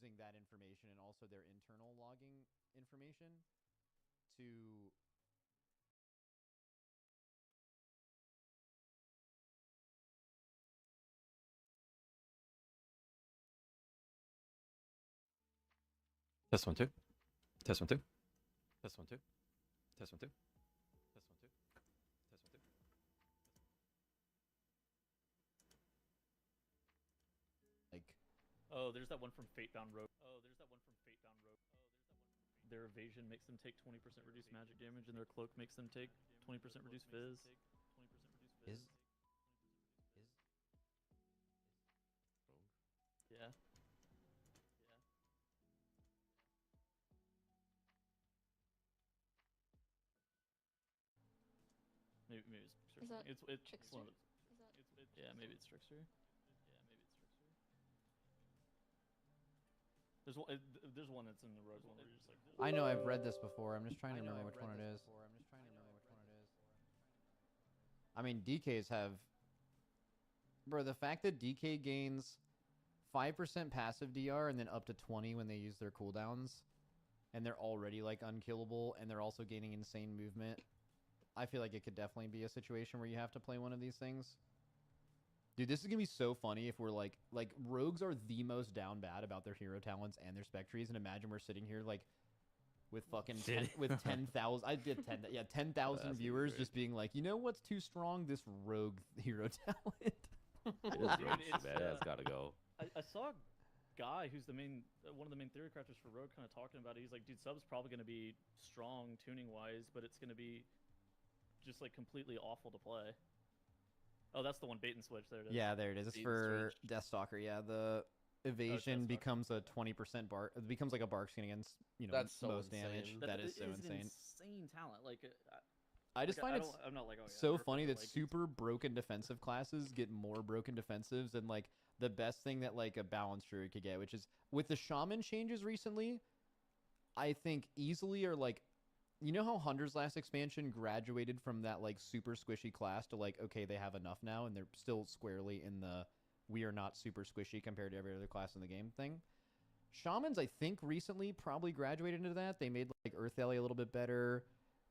using that information and also their internal logging information to Test 1 2. Test 1 2. Test 1 2. Test 1 2. Test 1 2. Test 1 2. like. Oh, there's that one from Fatebound Rogue. Their evasion makes them take 20% reduced magic damage, and their cloak makes them take 20% reduced fizz. Is Yeah. Maybe it's Is that it's Trickster? one of the, yeah, maybe it's Trickster. There's one that's in the rogue one where you're just like, I know I've read this before. I'm just trying to remember which one it is. I mean, DKs have... Bro, the fact that DK gains 5% passive DR and then up to 20 when they use their cooldowns, and they're already, like, unkillable, and they're also gaining insane movement, I feel like it could definitely be a situation where you have to play one of these things. Dude, this is gonna be so funny if we're like rogues are the most down bad about their hero talents and their spectries, and imagine we're sitting here like with fucking with 10,000. I did 10,000 viewers just being like, you know what's too strong? This rogue hero talent. It's gotta go. I saw a guy who's the main one of the main theory crafters for rogue kind of talking about it. He's like, dude, sub's probably gonna be strong tuning wise, but it's gonna be just like completely awful to play. Oh, that's the one, bait and switch. There it is. Yeah, there it is. It's for Deathstalker. Yeah, the evasion becomes a 20% bark. It becomes like a bark skin against That's so most insane. damage. That is so insane. Insane talent. Like, I just find I'm not like, oh, yeah, so funny that like, super broken defensive classes get more broken defensives than like the best thing that like a balanced druid could get, which is with the shaman changes recently. I think easily are like. You know how Hunter's last expansion graduated from that like super squishy class to like, okay, they have enough now, and they're still squarely in the we are not super squishy compared to every other class in the game thing. Shamans, I think, recently probably graduated into that. They made like Earth Alley a little bit better.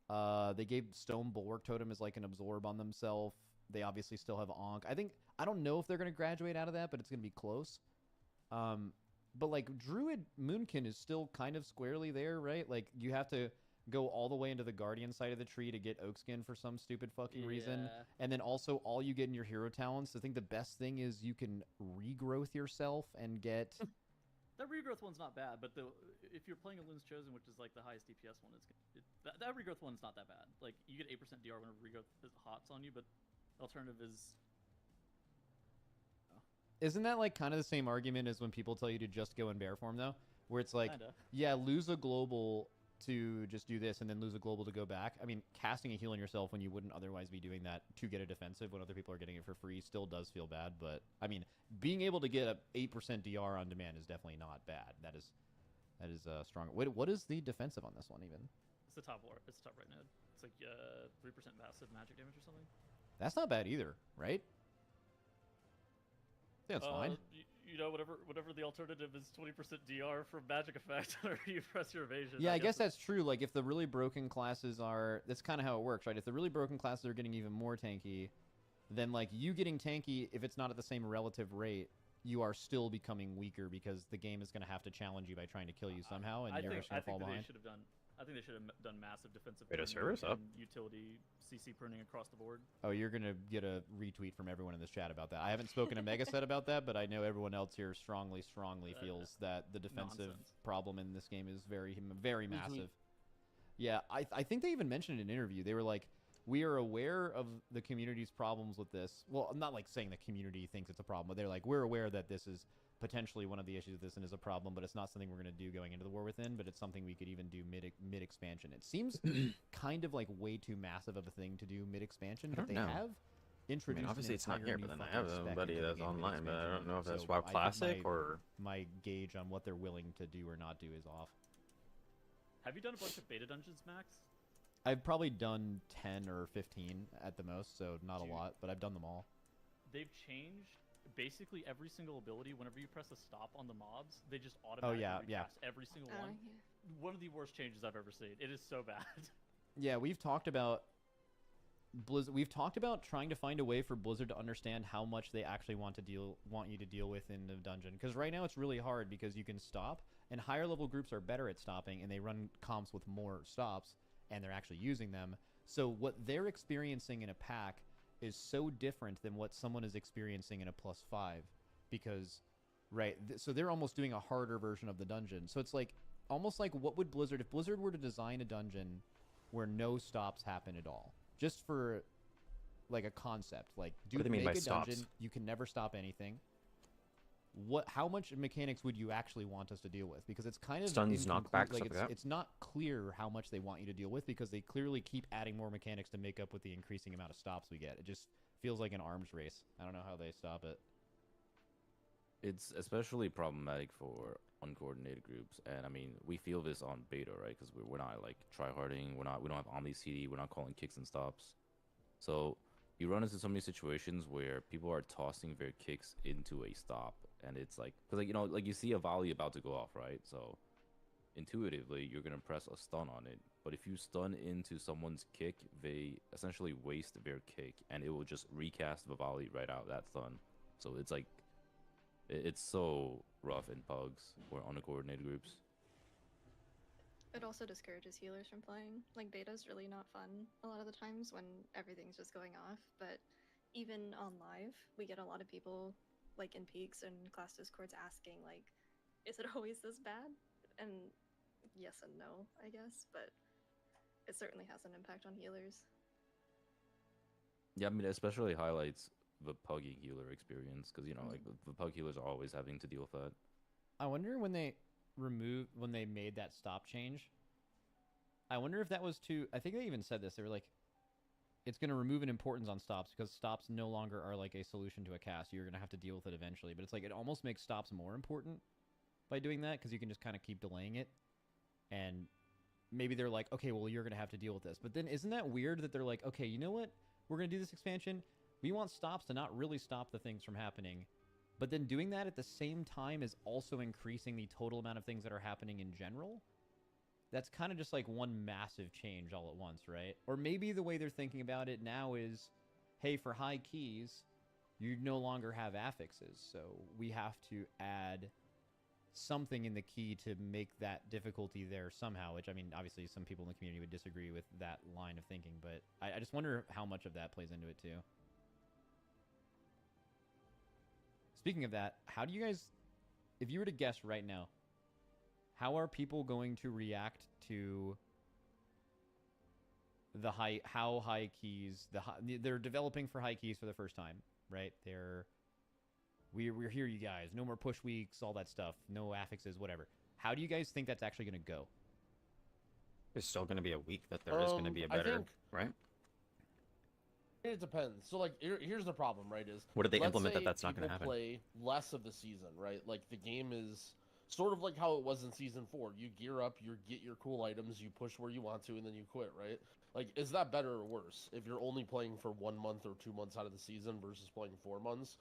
They gave Stone Bulwark Totem as like an absorb on themselves. They obviously still have Ankh. I don't know if they're gonna graduate out of that, but it's gonna be close. But like Druid Moonkin is still kind of squarely there, right? Like you have to go all the way into the guardian side of the tree to get oak skin for some stupid fucking reason, and then also all you get in your hero talents. I think the best thing is you can regrowth yourself and get that regrowth one's not bad, but if you're playing a Loon's Chosen, which is like the highest DPS one, that regrowth one's not that bad. Like you get 8% DR whenever regrowth hots on you, but the alternative is Isn't that like kind of the same argument as when people tell you to just go in bear form though, where it's like, kinda. Yeah, lose a global to just do this and then lose a global to go back. I mean, casting a heal on yourself when you wouldn't otherwise be doing that to get a defensive when other people are getting it for free still does feel bad. But I mean, being able to get a 8% DR on demand is definitely not bad. That is strong. What is the defensive on this one even? It's the top war. It's the top right now. It's like 3% passive magic damage or something. That's not bad either, right? Yeah, it's fine. You know, whatever the alternative is, 20% DR for magic effect, or you press your evasion. Yeah, I guess that's true. Like, if the really broken classes are... That's kind of how it works, right? If the really broken classes are getting even more tanky, then, like, you getting tanky, if it's not at the same relative rate, you are still becoming weaker because the game is going to have to challenge you by trying to kill you somehow, and you're just going to fall behind. I think they should have done massive defensive service up. utility CC pruning across the board. Oh, you're going to get a retweet from everyone in this chat about that. I haven't spoken to Megaset about that, but I know everyone else here strongly feels that the defensive problem in this game is very, very massive. Yeah, I think they even mentioned in an interview. They were like, we are aware of the community's problems with this. Well, I'm not like saying the community thinks it's a problem, but they're like, we're aware that this is potentially one of the issues with this and is a problem, but it's not something we're going to do going into the War Within, but it's something we could even do mid-expansion. It seems kind of like way too massive of a thing to do mid-expansion, but they have introduced. I mean, obviously it's not here, but then I have somebody that's online, but I don't know if that's WoW Classic or... My gauge on what they're willing to do or not do is off. Have you done a bunch of beta dungeons, Max? I've probably done 10 or 15 at the most, so not a lot, but I've done them all. They've changed basically every single ability, whenever you press a stop on the mobs, they just automatically yeah. recast every single one. Yeah. One of the worst changes I've ever seen. It is so bad. Yeah, we've talked about Blizzard. We've talked about trying to find a way for Blizzard to understand how much they actually want you to deal with in the dungeon. Because right now it's really hard because you can stop, and higher level groups are better at stopping, and they run comps with more stops, and they're actually using them. So what they're experiencing in a pack is so different than what someone is experiencing in a +5, because, right? So they're almost doing a harder version of the dungeon. So it's like almost like what would Blizzard, if Blizzard were to design a dungeon where no stops happen at all, just for like a concept, like What do they mean make by a dungeon, stops? you can never stop anything. How much mechanics would you actually want us to deal with? Because it's kind of Stuns, knockbacks, stuff like it's, that? it's not clear how much they want you to deal with, because they clearly keep adding more mechanics to make up with the increasing amount of stops we get. It just feels like an arms race. I don't know how they stop it. It's especially problematic for uncoordinated groups, and I mean we feel this on beta, right? Because we're not like tryharding, we don't have Omni CD, we're not calling kicks and stops, so you run into so many situations where people are tossing their kicks into a stop, and it's like, because like, you know, like you see a volley about to go off, right? So intuitively you're gonna press a stun on it, but if you stun into someone's kick, they essentially waste their kick, and it will just recast the volley right out of that stun. So it's like, it's so rough in pugs or uncoordinated groups. It also discourages healers from playing. Like, beta's really not fun a lot of the times when everything's just going off, but even on live, we get a lot of people, like in peaks and class discords, asking, like, is it always this bad? And yes and no, I guess, but it certainly has an impact on healers. Yeah, I mean, it especially highlights the puggy healer experience, because, you know, like the pug healers are always having to deal with that. I wonder when they made that stop change, I wonder if that was to, I think they even said this, they were like, it's going to remove an importance on stops, because stops no longer are like a solution to a cast. You're going to have to deal with it eventually, but it's like, it almost makes stops more important by doing that, because you can just kind of keep delaying it. And maybe they're like, okay, well, you're going to have to deal with this. But then isn't that weird that they're like, okay, you know what? We're going to do this expansion. We want stops to not really stop the things from happening. But then doing that at the same time is also increasing the total amount of things that are happening in general. That's kind of just like one massive change all at once, right? Or maybe the way they're thinking about it now is, hey, for high keys, you no longer have affixes. So we have to add something in the key to make that difficulty there somehow, which, I mean, obviously some people in the community would disagree with that line of thinking, but I just wonder how much of that plays into it too. Speaking of that, how do you guys, if you were to guess right now, how are people going to react to the high keys, they're developing for high keys for the first time, right? We're here, you guys. No more push weeks, all that stuff. No affixes, whatever. How do you guys think that's actually going to go? There's still going to be a week that there is going to be a better, right? It depends. So, like, here's the problem, right? Is What do they let's implement that say that's not going to people happen? play less of the season, right? Like, the game is sort of like how it was in Season 4. You gear up, you get your cool items, you push where you want to, and then you quit, right? Like, is that better or worse if you're only playing for 1 month or 2 months out of the season versus playing 4 months?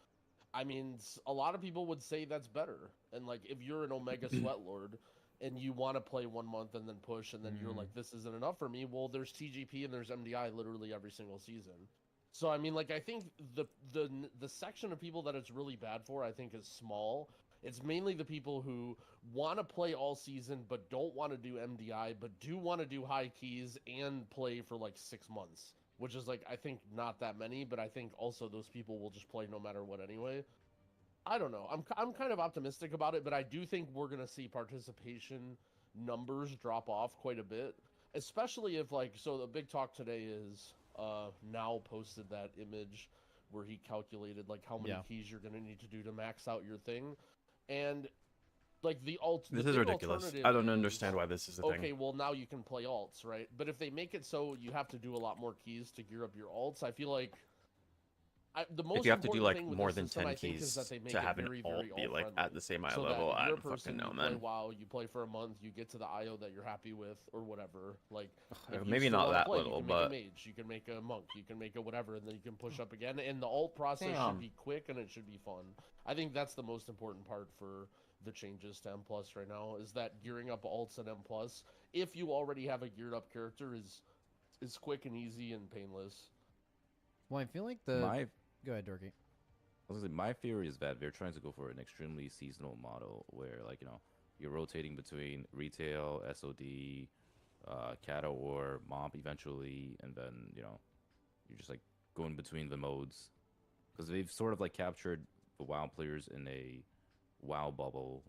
I mean, a lot of people would say that's better. And, like, if you're an Omega Sweatlord and you want to play 1 month and then push, and then you're like, this isn't enough for me, well, there's TGP and there's MDI literally every single season. So, I mean, like, I think the section of people that it's really bad for, I think, is small. It's mainly the people who want to play all season but don't want to do MDI, but do want to do high keys and play for, like, 6 months. Which is, like, I think not that many, but I think also those people will just play no matter what anyway. I don't know. I'm kind of optimistic about it, but I do think we're going to see participation numbers drop off quite a bit. Especially if, like, so the big talk today is... Now posted that image where he calculated like how many keys you're gonna need to do to max out your thing, and like this is ridiculous. I don't understand why this is a thing. Okay, well now you can play alts, right? But if they make it so you have to do a lot more keys to gear up your alts, I feel like The most If you have to do important like thing with more this than system, 10 I think, is keys that they make to it have an very, alt very be like all-friendly. at the same eye So level, that I you're a don't person, fucking know, you play man. WoW, you play for a month, you get to the IO that you're happy with, or whatever. Like, if you Maybe still not wanna that play, little, you can make but a mage, you can make a monk, you can make a whatever, and then you can push up again. And the alt process Damn. should be quick and it should be fun. I think that's the most important part for the changes to M plus right now, is that gearing up alts and M plus, if you already have a geared up character, is quick and easy and painless. Well, I feel like the. My Go ahead, Dorky. I was gonna say, my theory is that they're trying to go for an extremely seasonal model where, like, you're rotating between retail, SOD, Kata or mob eventually, and then, you're just like going between the modes. Because they've sort of like captured the WoW players in a WoW bubble,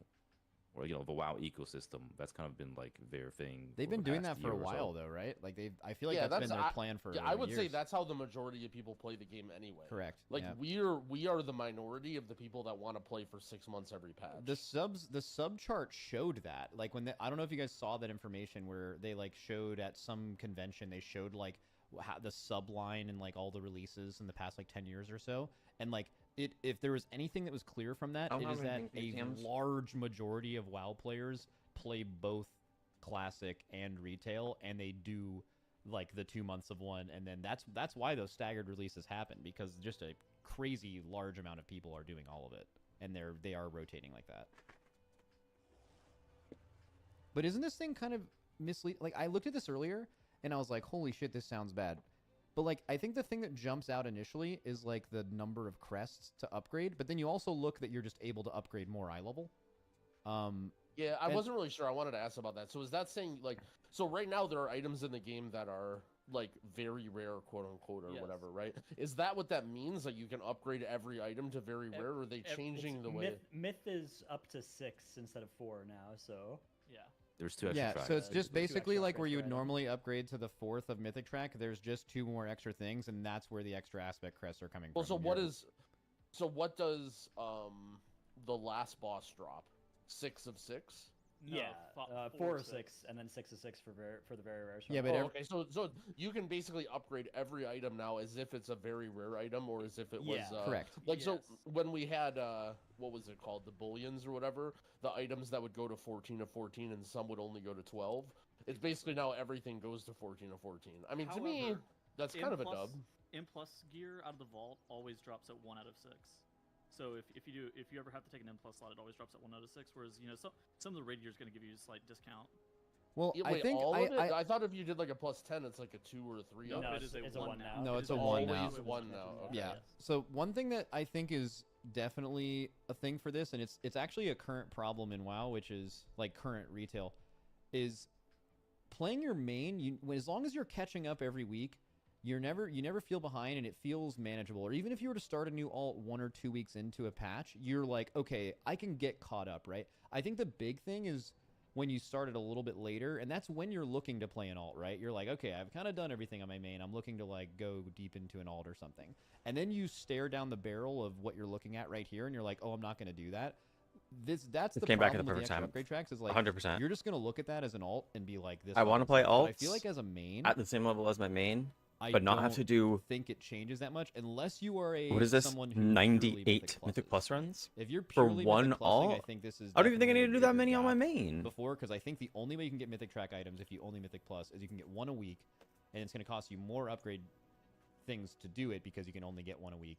or, the WoW ecosystem. That's kind of been like their thing. They've for been the doing past that for a year or so. while, though, right? Like I feel like Yeah, that's been that's- their plan for. Yeah, I would say years. that's how the majority of people play the game anyway. Correct. Like, yeah. we are the minority of the people that want to play for 6 months every patch. The sub chart showed that. Like I don't know if you guys saw that information where they like showed at some convention, they showed like how the sub line and like all the releases in the past like 10 years or so, and like if there was anything that was clear from that, I don't it have is that anything a PTMs. large majority of WoW players play both classic and retail, and they do like the 2 months of one, and then that's why those staggered releases happen, because just a crazy large amount of people are doing all of it, and they are rotating like that. But isn't this thing kind of mislead? Like, I looked at this earlier and I was like, holy shit, this sounds bad. But like, I think the thing that jumps out initially is like the number of crests to upgrade, but then you also look that you're just able to upgrade more eye level. Yeah, I And- wasn't really sure. I wanted to ask about that. So is that saying, like, so right now there are items in the game that are like very rare, quote unquote, or Yes. whatever, right? Is that what that means? Like, you can upgrade every item to very rare, or are they changing the way? Myth is up to 6 instead of 4 now, so Yeah. There's 2 extra Yeah, tracks. so it's There's just 2 basically extra like where upgrades you per would item. normally upgrade to the 4th of Mythic Track. There's just 2 more extra things, and that's where the extra aspect crests are coming Well, from. so what does the last boss drop? 6 of 6? No, yeah, 4 of 6, and then 6 of 6 for the very rare. Yeah, stuff. but Oh, okay, so you can basically upgrade every item now as if it's a very rare item, or as if it was Yeah. Correct. Like, so Yes. when we had what was it called, the bullions or whatever, the items that would go to 14 of 14 and some would only go to 12. It's basically now everything goes to 14 of 14. I mean, to me, However, that's M kind of a plus- dub. M plus gear out of the vault always drops at 1 out of 6. So if you ever have to take an M plus slot, it always drops at 1 out of 6. Whereas some of the raid gear is going to give you a slight discount. Well, Yeah, I wait, think all of it? I I thought if you did like a plus 10, it's like a 2 or a 3. Nope, No, it is it's a a 1 1 now. now. No, It it's is a 1 now. Always 1 now. Okay. Yeah. Yes. So one thing that I think is definitely a thing for this, and it's actually a current problem in WoW, which is like current retail, is playing your main. As long as you're catching up every week, you never feel behind, and it feels manageable. Or even if you were to start a new alt 1 or 2 weeks into a patch, you're like, okay, I can get caught up, right? I think the big thing is when you started a little bit later, and that's when you're looking to play an alt, right? You're like, okay, I've kind of done everything on my main. I'm looking to like go deep into an alt or something. And then you stare down the barrel of what you're looking at right here, and you're like, oh, I'm not going to do that. That's It the came back at problem the with perfect the extra time. upgrade tracks is like 100%. you're just going to look at that as an alt and be like, this. I want to fucking play sucks. But I alts feel like as a main, at the same level as my main, I but not have don't to do think it changes that much unless you are a what is this someone who purely 98 Mythic Mythic Pluses. Plus runs. If you're for purely one Mythic Plussing, I alt? think this is. I don't even think I need definitely to do a that bigger many on my gap main. before, because I think the only way you can get Mythic Track items if you only Mythic Plus is you can get 1 a week, and it's going to cost you more upgrade things to do it because you can only get 1 a week.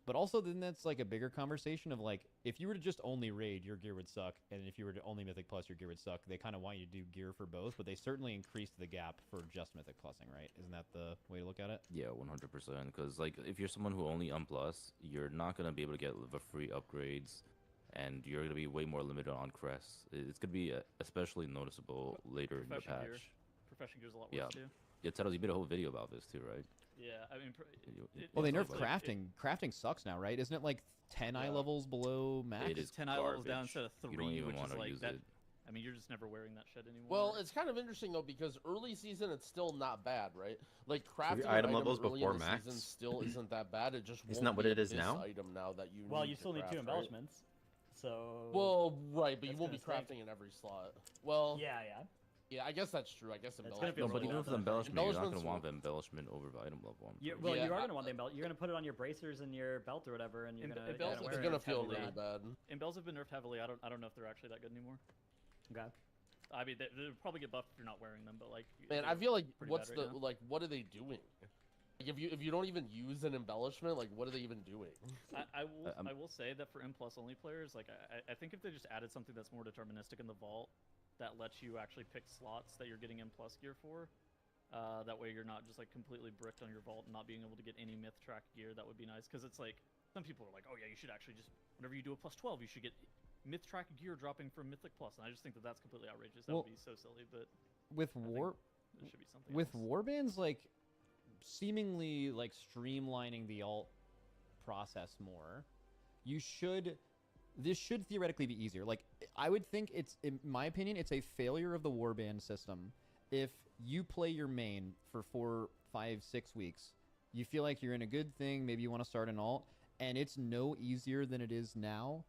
But also, then that's like a bigger conversation of like, if you were to just only raid, your gear would suck, and if you were to only Mythic Plus, your gear would suck. They kind of want you to do gear for both, but they certainly increased the gap for just Mythic Plussing, right? Isn't that the way to look at it? Yeah, 100%. Because like, if you're someone who only plus, you're not gonna be able to get the free upgrades, and you're gonna be way more limited on crests. It's gonna be especially noticeable later in the Profession patch. gear. Profession gear is a lot Yeah. worse too. Yeah, Tettles, you made a whole video about this too, right? Yeah, I mean, Well, they it's nerfed like- crafting. Crafting sucks now, right? Isn't it like 10 eye Yeah. levels below max? It is 10 eye levels down garbage. instead of 3, You don't even which want is to like use that. it. I mean, you're just never wearing that shit anymore. Well, it's kind of interesting though, because early season it's still not bad, right? Like crafting an item levels early before in the max? season still isn't that bad. It just Isn't won't that what be it is this now? Item now that you Well, need you to still need 2 craft, right? embellishments, so. Well, right, but you That's won't be gonna stink. crafting in every slot. Well, Yeah. Yeah, I guess that's true. I guess gonna embellishment. feel No, but really even awesome. with embellishment, you're not Embellishment's gonna want cool. the embellishment over the item level. Well, Yeah, you are I- gonna want the embellishment. You're gonna put it on your bracers and your belt or whatever, and you're gonna. Embells you're is gonna It's wear gonna it. feel heavily. really bad. Embells have been nerfed heavily. I don't know if they're actually that good anymore. Okay. I mean, they'll probably get buffed if you're not wearing them, but like. Man, they're I feel like pretty what's bad the right now. like? What are they doing? Like, if you don't even use an embellishment, like what are they even doing? I will say that for M plus only players, like I think if they just added something that's more deterministic in the vault, that lets you actually pick slots that you're getting M plus gear for. That way you're not just like completely bricked on your vault and not being able to get any myth track gear. That would be nice because it's like some people are like, oh yeah, you should actually just whenever you do a plus 12, you should get myth track gear dropping from Mythic Plus, and I just think that that's completely outrageous. That Well, would be so silly, but with I think war it should be something with else. warbands like seemingly like streamlining the alt process more, this should theoretically be easier. Like I would think it's, in my opinion, it's a failure of the warband system if you play your main for 4, 5, 6 weeks, you feel like you're in a good thing, maybe you want to start an alt, and it's no easier than it is now,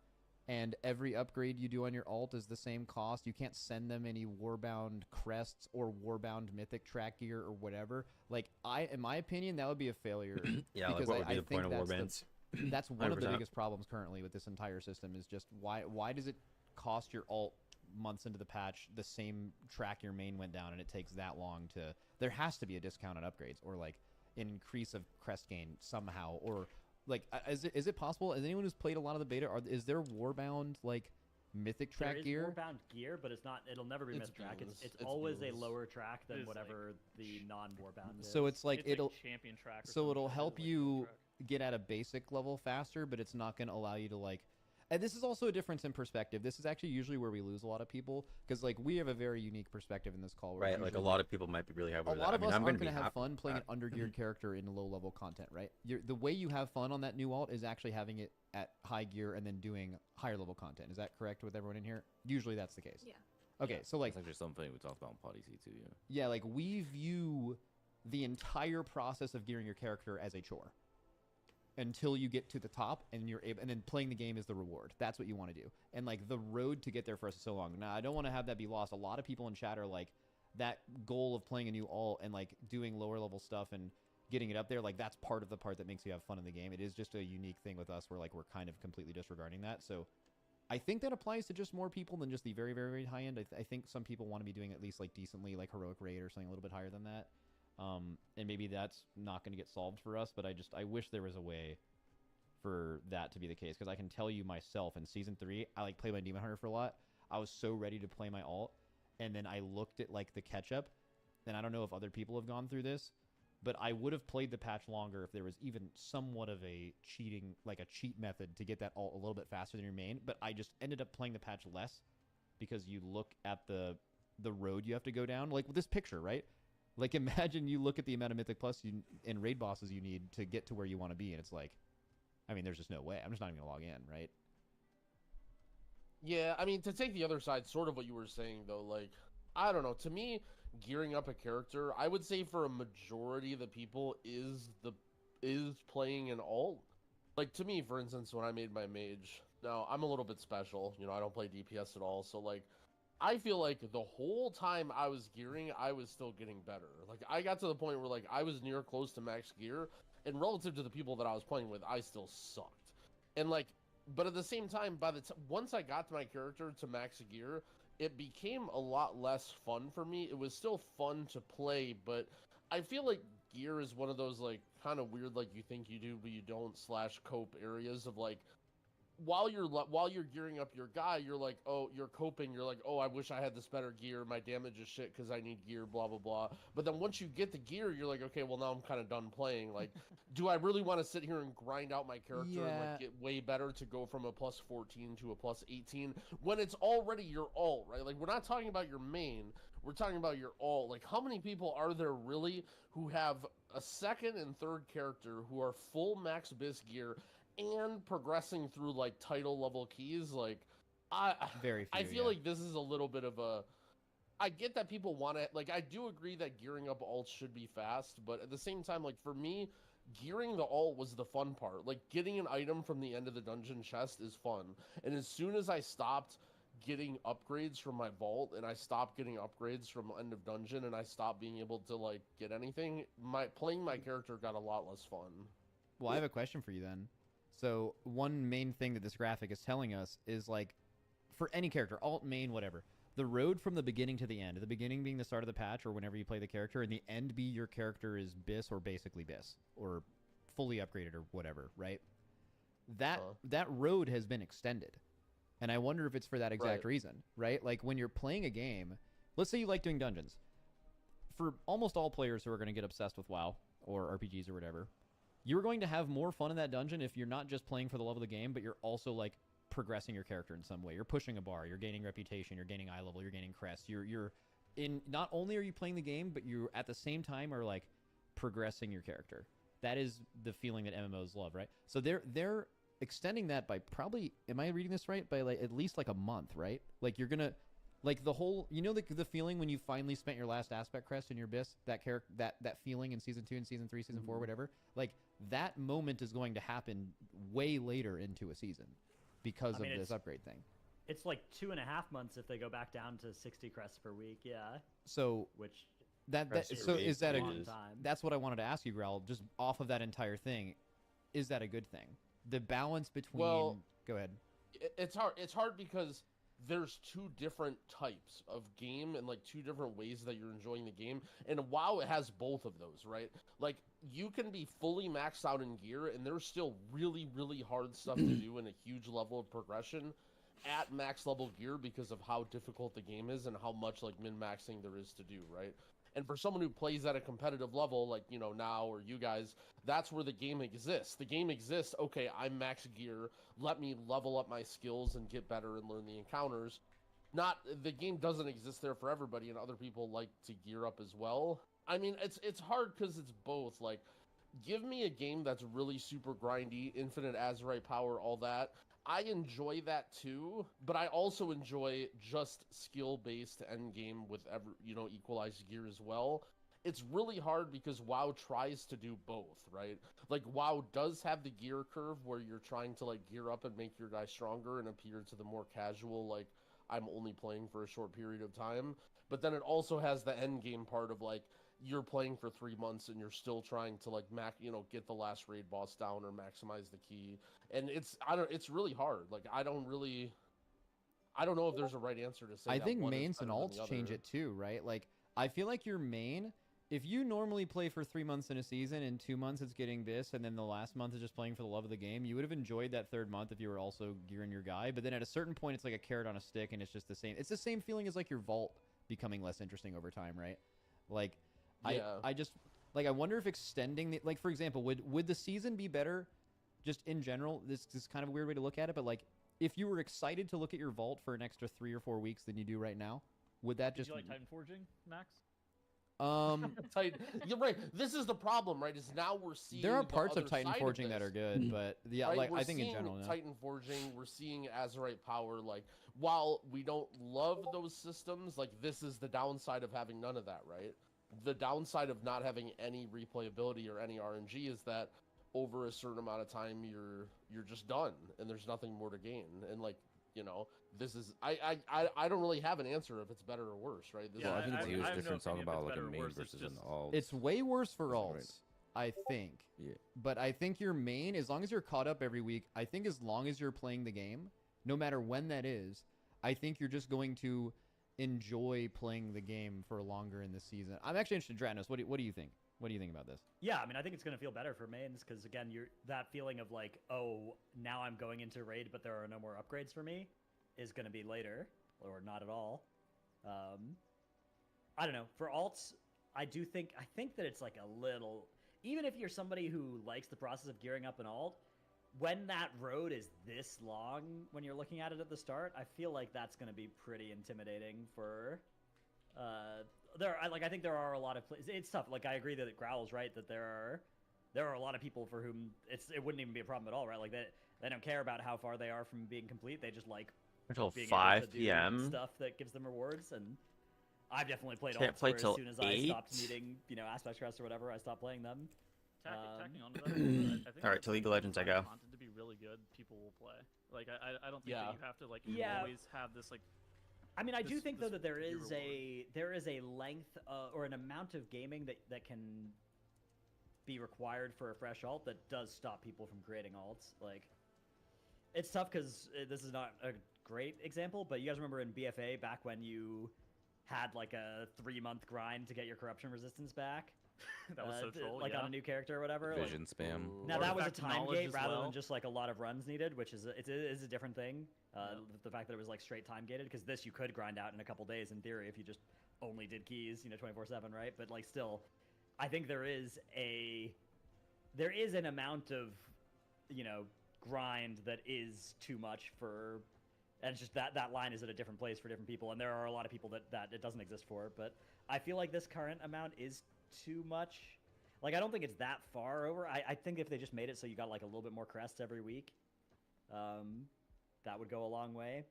and every upgrade you do on your alt is the same cost. You can't send them any warbound crests or warbound mythic track gear or whatever. Like in my opinion, that would be a failure. Yeah, like because what would be the think point of that's warbands? that's one of the 100%. biggest problems currently with this entire system is just why does it cost your alt months into the patch the same track your main went down, and it takes that long to. There has to be a discount on upgrades or like an increase of crest gain somehow, or like is it possible? As anyone who's played a lot of the beta, is there warbound like mythic track there is gear? warbound gear, but it's not. It'll never be It's myth track. beans. It's It's always beans. a lower track It than is, like, whatever the non-warbound is. So it's like It's it'll champion track. Or so some it'll shit, it is, help like, you track. get at a basic level faster, but it's not going to allow you to like. And this is also a difference in perspective. This is actually usually where we lose a lot of people because like we have a very unique perspective in this call. Where Right, like a usually, lot of people might be really happy a with lot that. of I mean, us I'm aren't going to going to have be fun playing an that. undergeared character in low level content, right? The way you have fun on that new alt is actually having it at high gear and then doing higher level content. Is that correct with everyone in here? Usually that's the case. Yeah. Okay, Yeah. so like That's actually something we talked about in Potty C too. Yeah. yeah, like we view the entire process of gearing your character as a chore until you get to the top and you're able, and then playing the game is the reward. That's what you want to do. And like the road to get there for us is so long. Now, I don't want to have that be lost. A lot of people in chat are like that goal of playing a new alt and like doing lower level stuff and getting it up there. Like that's part of the part that makes you have fun in the game. It is just a unique thing with us where like we're kind of completely disregarding that. So I think that applies to just more people than just the very, very, very high end. I think some people want to be doing at least like decently like heroic raid or something a little bit higher than that. And maybe that's not going to get solved for us, but I wish there was a way for that to be the case, because I can tell you myself in season 3, I like played my demon hunter for a lot. I was so ready to play my alt, and then I looked at like the catch up, and I don't know if other people have gone through this, but I would have played the patch longer if there was even somewhat of a cheating, like a cheat method to get that alt a little bit faster than your main. But I just ended up playing the patch less because you look at the road you have to go down, like with this picture, right? Like imagine you look at the amount of mythic plus and raid bosses you need to get to where you want to be, and it's like, I mean, there's just no way. I'm just not even gonna log in, right? Yeah, I mean, to take the other side, sort of what you were saying though, like I don't know. To me, gearing up a character, I would say for a majority of the people is playing an alt. Like to me, for instance, when I made my mage, now I'm a little bit special. You know, I don't play DPS at all, so like I feel like the whole time I was gearing, I was still getting better. Like I got to the point where like I was near close to max gear, and relative to the people that I was playing with, I still sucked. And like, but at the same time, once I got my character to max gear, it became a lot less fun for me. It was still fun to play, but I feel like gear is one of those like kind of weird, like you think you do but you don't / cope areas of like, while you're gearing up your guy, you're like, oh, you're coping. You're like, oh, I wish I had this better gear. My damage is shit because I need gear, blah, blah, blah. But then once you get the gear, you're like, okay, well, now I'm kind of done playing. Like, do I really want to sit here and grind out my character and Yeah. like get way better to go from a plus 14 to a plus 18 when it's already your alt, right? Like, we're not talking about your main. We're talking about your alt. Like, how many people are there really who have a second and third character who are full max bis gear and progressing through like title level keys? Like Very few. I feel like this is a little bit of a, I get that people want to, like, I do agree that gearing up alts should be fast, but at the same time, like, for me, gearing the alt was the fun part. Like, getting an item from the end of the dungeon chest is fun, and as soon as I stopped getting upgrades from my vault, and I stopped getting upgrades from end of dungeon, and I stopped being able to like get anything, playing my character got a lot less fun. Well, I have a question for you then. So one main thing that this graphic is telling us is like, for any character, alt, main, whatever, the road from the beginning to the end, the beginning being the start of the patch or whenever you play the character, and the end be your character is BIS or basically BIS or fully upgraded or whatever, right? That road has been extended. And I wonder if it's for that exact reason, right? Like when you're playing a game, let's say you like doing dungeons. For almost all players who are going to get obsessed with WoW or RPGs or whatever, you're going to have more fun in that dungeon if you're not just playing for the love of the game, but you're also like progressing your character in some way. You're pushing a bar, you're gaining reputation, you're gaining eye level, you're gaining crest. You're in, not only are you playing the game, but you at the same time are like progressing your character. That is the feeling that MMOs love, right? So they're extending that by probably, am I reading this right? By like at least like a month, right? Like you're gonna, like the whole, you know, the feeling when you finally spent your last aspect crest in your BIS, that that feeling in season 2 and season 3, season 4, whatever. Like that moment is going to happen way later into a season because of this upgrade thing. It's like 2.5 months if they go back down to 60 crests per week. Yeah. So which so is that a long time. That's what I wanted to ask you, Growl. Just off of that entire thing, is that a good thing? The balance between. Well, go ahead. It's hard. It's hard because there's two different types of game and like two different ways that you're enjoying the game. And WoW, it has both of those, right? Like you can be fully maxed out in gear, and there's still really, really hard stuff to do and a huge level of progression at max level gear because of how difficult the game is and how much like min-maxing there is to do, right? And for someone who plays at a competitive level, like, you know, now or you guys, that's where the game exists. The game exists, okay, I'm max gear, let me level up my skills and get better and learn the encounters. The game doesn't exist there for everybody, and other people like to gear up as well. I mean, it's hard because it's both. Like, give me a game that's really super grindy, infinite Azerite power, all that. I enjoy that too, but I also enjoy just skill-based endgame with equalized gear as well. It's really hard because WoW tries to do both, right? Like WoW does have the gear curve where you're trying to like gear up and make your guy stronger and appear to the more casual, like I'm only playing for a short period of time. But then it also has the endgame part of like you're playing for 3 months and you're still trying to like get the last raid boss down or maximize the key. And it's really hard. Like I don't know if there's a right answer to say. I think mains and alts change it too, right? Like I feel like your main, if you normally play for 3 months in a season, in 2 months it's getting this, and then the last month is just playing for the love of the game, you would have enjoyed that third month if you were also gearing your guy. But then at a certain point, it's like a carrot on a stick, and it's just the same. It's the same feeling as like your vault becoming less interesting over time, right? Like, yeah. I just like I wonder if extending the, like for example, would the season be better, just in general? This is kind of a weird way to look at it, but like if you were excited to look at your vault for an extra 3 or 4 weeks than you do right now, would that just? Did you like Titan Forging, Max? You're right. This is the problem, right? Is now we're seeing there are parts of Titan Forging that are good, but yeah, right? like We're I think in seeing general, yeah. Titan Forging, we're seeing Azerite power. Like while we don't love those systems, like this is the downside of having none of that, right? The downside of not having any replayability or any RNG is that over a certain amount of time you're just done and there's nothing more to gain. And like, you know, this is I don't really have an answer if it's better or worse, right? Well, I think it's a huge difference talking about like a main versus an alt. It's way worse for alts, I think. Yeah. But I think your main, as long as you're caught up every week, I think as long as you're playing the game, no matter when that is, I think you're just going to enjoy playing the game for longer in the season. I'm actually interested, Dranos. What do you think? What do you think about this? Yeah, I mean, I think it's going to feel better for mains because, again, that feeling of like, oh, now I'm going into raid, but there are no more upgrades for me, is going to be later, or not at all. I don't know. For alts, I think that it's like a little, even if you're somebody who likes the process of gearing up an alt, when that road is this long, when you're looking at it at the start, I feel like that's going to be pretty intimidating for. I think there are a lot of places. It's tough. Like I agree that Growl's right that there are a lot of people for whom it wouldn't even be a problem at all, right? Like they don't care about how far they are from being complete. They just like until being 5 able to do p.m. stuff that gives them rewards. And I've definitely played Can't alts play where till as soon as 8? I stopped needing aspect crest or whatever, I stopped playing them. Tacking onto that, I think All right, to League of Legends I go. content to be really good, people will play. Like I don't think Yeah. that you have to like Yeah. always have this like. I mean, I do This- think though this that there gear is a length or an amount of gaming that can be required for a fresh alt that does stop people from creating alts. Like, it's tough because this is not a great example, but you guys remember in BFA back when you had like a 3-month grind to get your corruption resistance back, That was so troll. like yeah. on a new character or whatever. Like, Vision spam. now that was a Artifact time knowledge gate as rather well. than just like a lot of runs needed, which is it is a different thing. Yeah. The fact that it was like straight time gated, because this you could grind out in a couple days in theory if you just only did keys, 24/7, right? But like still, I think there is an amount of grind that is too much for, and it's just that line is at a different place for different people, and there are a lot of people that it doesn't exist for. But I feel like this current amount is too much. Like, I don't think it's that far over. I think if they just made it so you got like a little bit more crests every week, that would go a long way.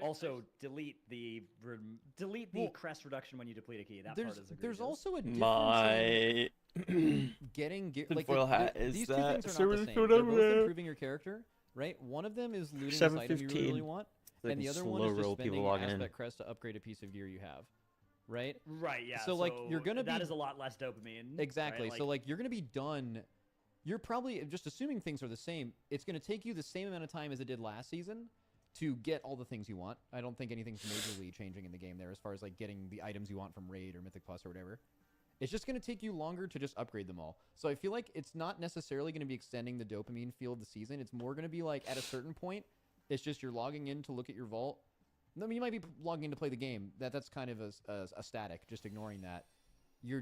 Also, delete the Well, crest reduction when you deplete a key. That there's part is egregious. there's also a difference My in getting gear. Like tinfoil hat is these two that things are not the same. They're both improving your character, right? One of them is looting this item you really, 7:15. really want, They and the can other one slow is just roll spending people an logging in. aspect crest to upgrade a piece of gear you have, right? Right, yeah. So, like, you're gonna that be- is a lot less dopamine. Exactly. Right? So like you're gonna be done. You're probably just assuming things are the same. It's gonna take you the same amount of time as it did last season to get all the things you want. I don't think anything's majorly changing in the game there as far as like getting the items you want from Raid or Mythic Plus or whatever. It's just gonna take you longer to just upgrade them all. So I feel like it's not necessarily gonna be extending the dopamine feel of the season. It's more gonna be like at a certain point, it's just you're logging in to look at your vault. I mean, you might be logging in to play the game. That's kind of a static. Just ignoring that. You're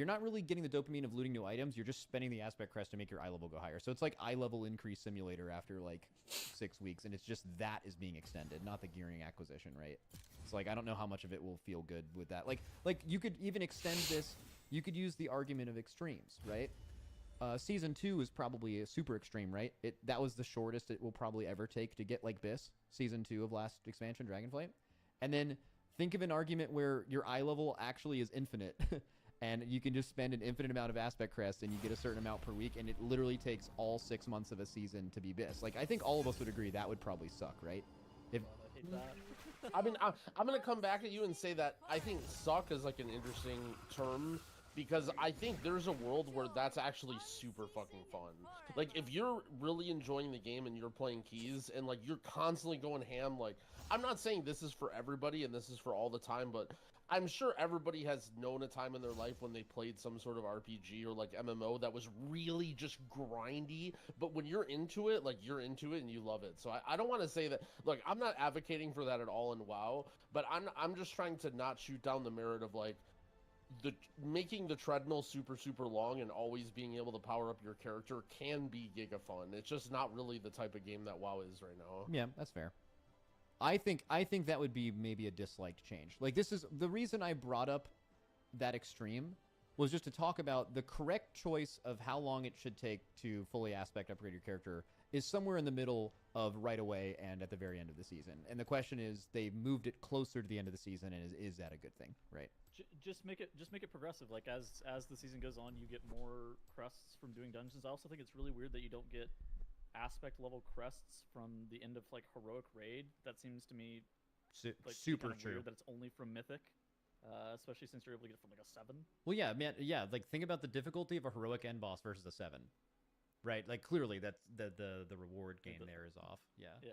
not really getting the dopamine of looting new items. You're just spending the aspect crest to make your eye level go higher. So it's like eye level increase simulator after like 6 weeks, and it's just that is being extended, not the gearing acquisition, right? It's like I don't know how much of it will feel good with that. Like you could even extend this. You could use the argument of extremes, right? Season 2 is probably a super extreme, right? That was the shortest it will probably ever take to get like Biss, Season 2 of last expansion, Dragonflight. And then think of an argument where your eye level actually is infinite, and you can just spend an infinite amount of aspect crest, and you get a certain amount per week, and it literally takes all 6 months of a season to be Biss. Like, I think all of us would agree that would probably suck, right? If I hate that. I mean, I'm gonna come back at you and say that I think "suck" is like an interesting term, because I think there's a world where that's actually super fucking fun. Like, if you're really enjoying the game and you're playing keys and like you're constantly going ham, like, I'm not saying this is for everybody and this is for all the time, but I'm sure everybody has known a time in their life when they played some sort of RPG or like MMO that was really just grindy, but when you're into it, like, you're into it and you love it. So I don't want to say that, look, I'm not advocating for that at all in WoW, but I'm just trying to not shoot down the merit of like making the treadmill super long and always being able to power up your character can be giga fun. It's just not really the type of game that WoW is right now. Yeah, that's fair. I think that would be maybe a disliked change. Like, this is the reason I brought up that extreme was just to talk about the correct choice of how long it should take to fully aspect upgrade your character is somewhere in the middle of right away and at the very end of the season. And the question is, they moved it closer to the end of the season, and is that a good thing, right? Just make it progressive. Like as the season goes on, you get more crests from doing dungeons. I also think it's really weird that you don't get aspect level crests from the end of like heroic raid. That seems to me like Super kinda true. weird that it's only from mythic, especially since you're able to get it from like a 7. Well, yeah, man, yeah. Like, think about the difficulty of a heroic end boss versus a 7, right? Like, clearly, that's the reward game there is off. Yeah. Yeah.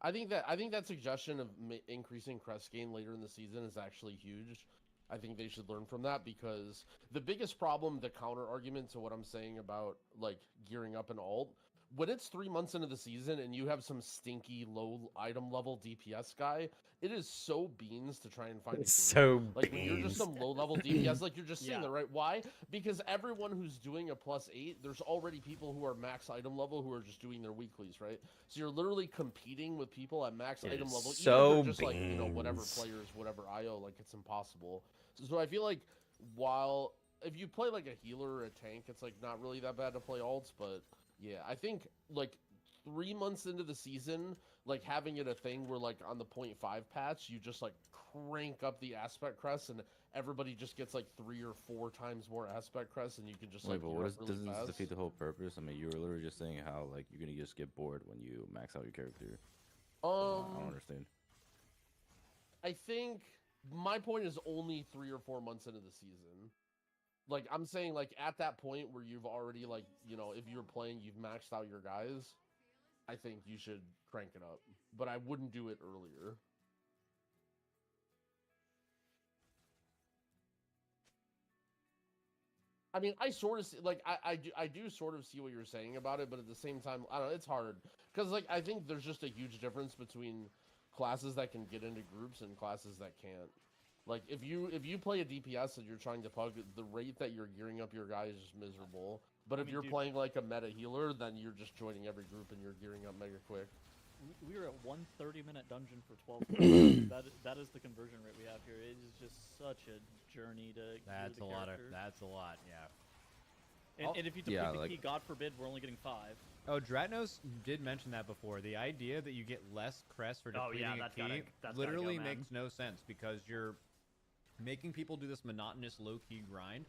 I think that suggestion of increasing crest gain later in the season is actually huge. I think they should learn from that, because the biggest problem, the counter argument to what I'm saying about like gearing up an alt, when it's 3 months into the season and you have some stinky low item level DPS guy, it is so beans to try and find. It's a so like when you're just some low level DPS, like you're just sitting Yeah. there, right? Why? Because everyone who's doing a +8, there's already people who are max item level who are just doing their weeklies, right? So you're literally competing with people at max It item is level, so even if they're just like, you know, whatever beans. players, whatever IO, like it's impossible. So I feel like while if you play like a healer or a tank, it's like not really that bad to play alts, but yeah, I think like 3 months into the season, like having it a thing where like on the 0.5 patch you just like crank up the aspect crest and everybody just gets like 3 or 4 times more aspect crest and you can just Wait, like but gear what up is, really doesn't this fast. defeat the whole purpose? I mean, you were literally just saying how like you're gonna just get bored when you max out your character. I don't understand. I think my point is only 3 or 4 months into the season. Like I'm saying, like at that point where you've already like if you're playing, you've maxed out your guys. I think you should crank it up, but I wouldn't do it earlier. I mean, I sort of see, like I do sort of see what you're saying about it, but at the same time, I don't know, it's hard because like I think there's just a huge difference between classes that can get into groups and classes that can't. Like if you play a DPS and you're trying to pug, the rate that you're gearing up your guy is just miserable. But if you're playing like a meta healer, then you're just joining every group and you're gearing up mega quick. We were at 1 30-minute dungeon for 12 minutes. That is the conversion rate we have here. It is just such a journey to That's gear a the lot. character. That's a lot. Yeah. And if you deplete Yeah, the like- key, God forbid, we're only getting 5. Oh, Dratnos did mention that before. The idea that you get less crest for Oh, depleting yeah, a that's key gotta go, literally man. makes no sense because you're making people do this monotonous low-key grind.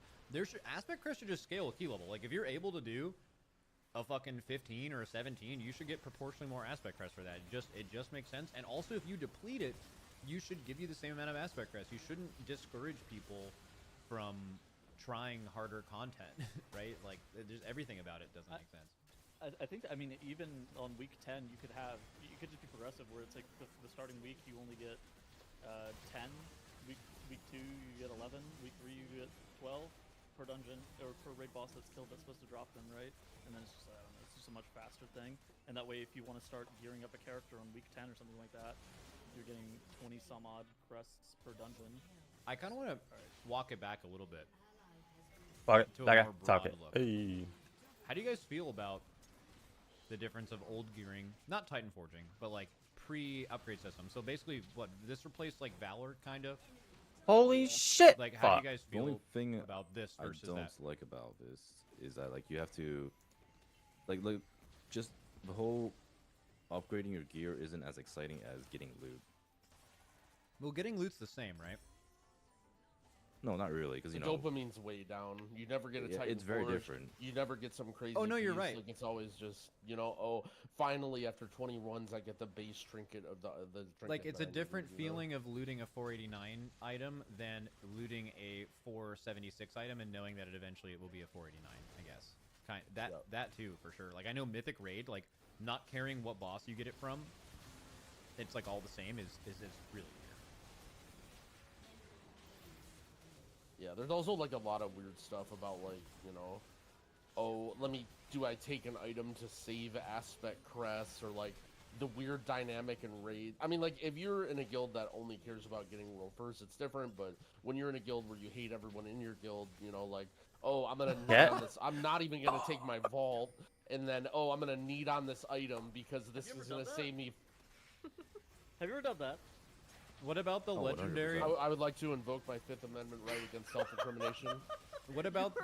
Aspect crest should just scale a key level. Like if you're able to do a fucking 15 or a 17, you should get proportionally more aspect crest for that. It just makes sense. And also, if you deplete it, you should give you the same amount of aspect crest. You shouldn't discourage people from trying harder content, right? Like there's everything about it doesn't make sense. I think, I mean, even on week 10, you could just be progressive where it's like the starting week you only get 10, week 2 you get 11, week 3 you get 12 per dungeon, or per raid boss that's killed that's supposed to drop them, right? And then it's just, I don't know, it's just a much faster thing. And that way if you want to start gearing up a character on week 10 or something like that, you're getting 20 some odd crests per dungeon. I kind of want to walk it back a little bit. Fuck it. To a That guy. more Talk broad it. look. Hey. How do you guys feel about the difference of old gearing, not Titan forging, but like pre-upgrade system? So basically, what this replaced like Valor, kind of. Holy shit! Like, how Fuck. do you guys The only feel thing about this I versus don't that? like about this is that like you have to like just the whole upgrading your gear isn't as exciting as getting loot. Well, getting loot's the same, right? No, not really, because The you know dopamine's way down. You never get a yeah, Titan it's very Forge. different. You never get some crazy. Oh, no, you're piece. right. Like it's always just oh, finally after 20 runs I get the base trinket of the trinket Like, it's that a I different needed, you know? feeling of looting a 489 item than looting a 476 item and knowing that eventually it will be a 489, I guess. That too, for sure. Like, I know Mythic Raid, like, not caring what boss you get it from, it's like all the same is really weird. Yeah, there's also like a lot of weird stuff about like, oh, do I take an item to save aspect crests, or like the weird dynamic in raid. I mean, like if you're in a guild that only cares about getting world first, it's different, but when you're in a guild where you hate everyone in your guild, like, oh, I'm gonna need on this, I'm not even gonna take my vault, and then, oh, I'm gonna need on this item because this is gonna save me. Have you ever done that? What about the 100%. legendary? I would like to invoke my Fifth Amendment right against self-incrimination. What about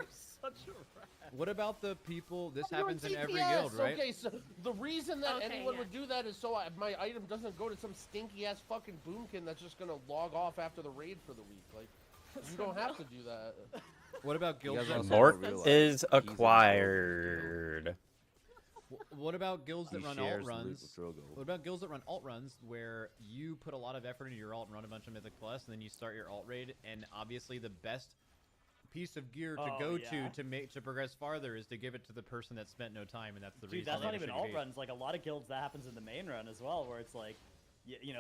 Such a rat. what about the people? This I'm doing happens in every TPS, guild, right? Okay, so the reason that Okay, anyone yeah. would do that is so my item doesn't go to some stinky ass fucking boomkin that's just gonna log off after the raid for the week. Like, you don't have to do that. What about You guilds? guys That, also Mort don't realize is he's in acquired. what about guilds that He run shares alt the loot runs? with Drogo. What about guilds that run alt runs where you put a lot of effort into your alt and run a bunch of Mythic Plus, and then you start your alt raid, and obviously the best piece of gear to Oh, go yeah. to progress farther is to give it to the person that spent no time, and that's the Dude, reason. that's they not even should alt be. runs. Like a lot of guilds, that happens in the main run as well, where it's like,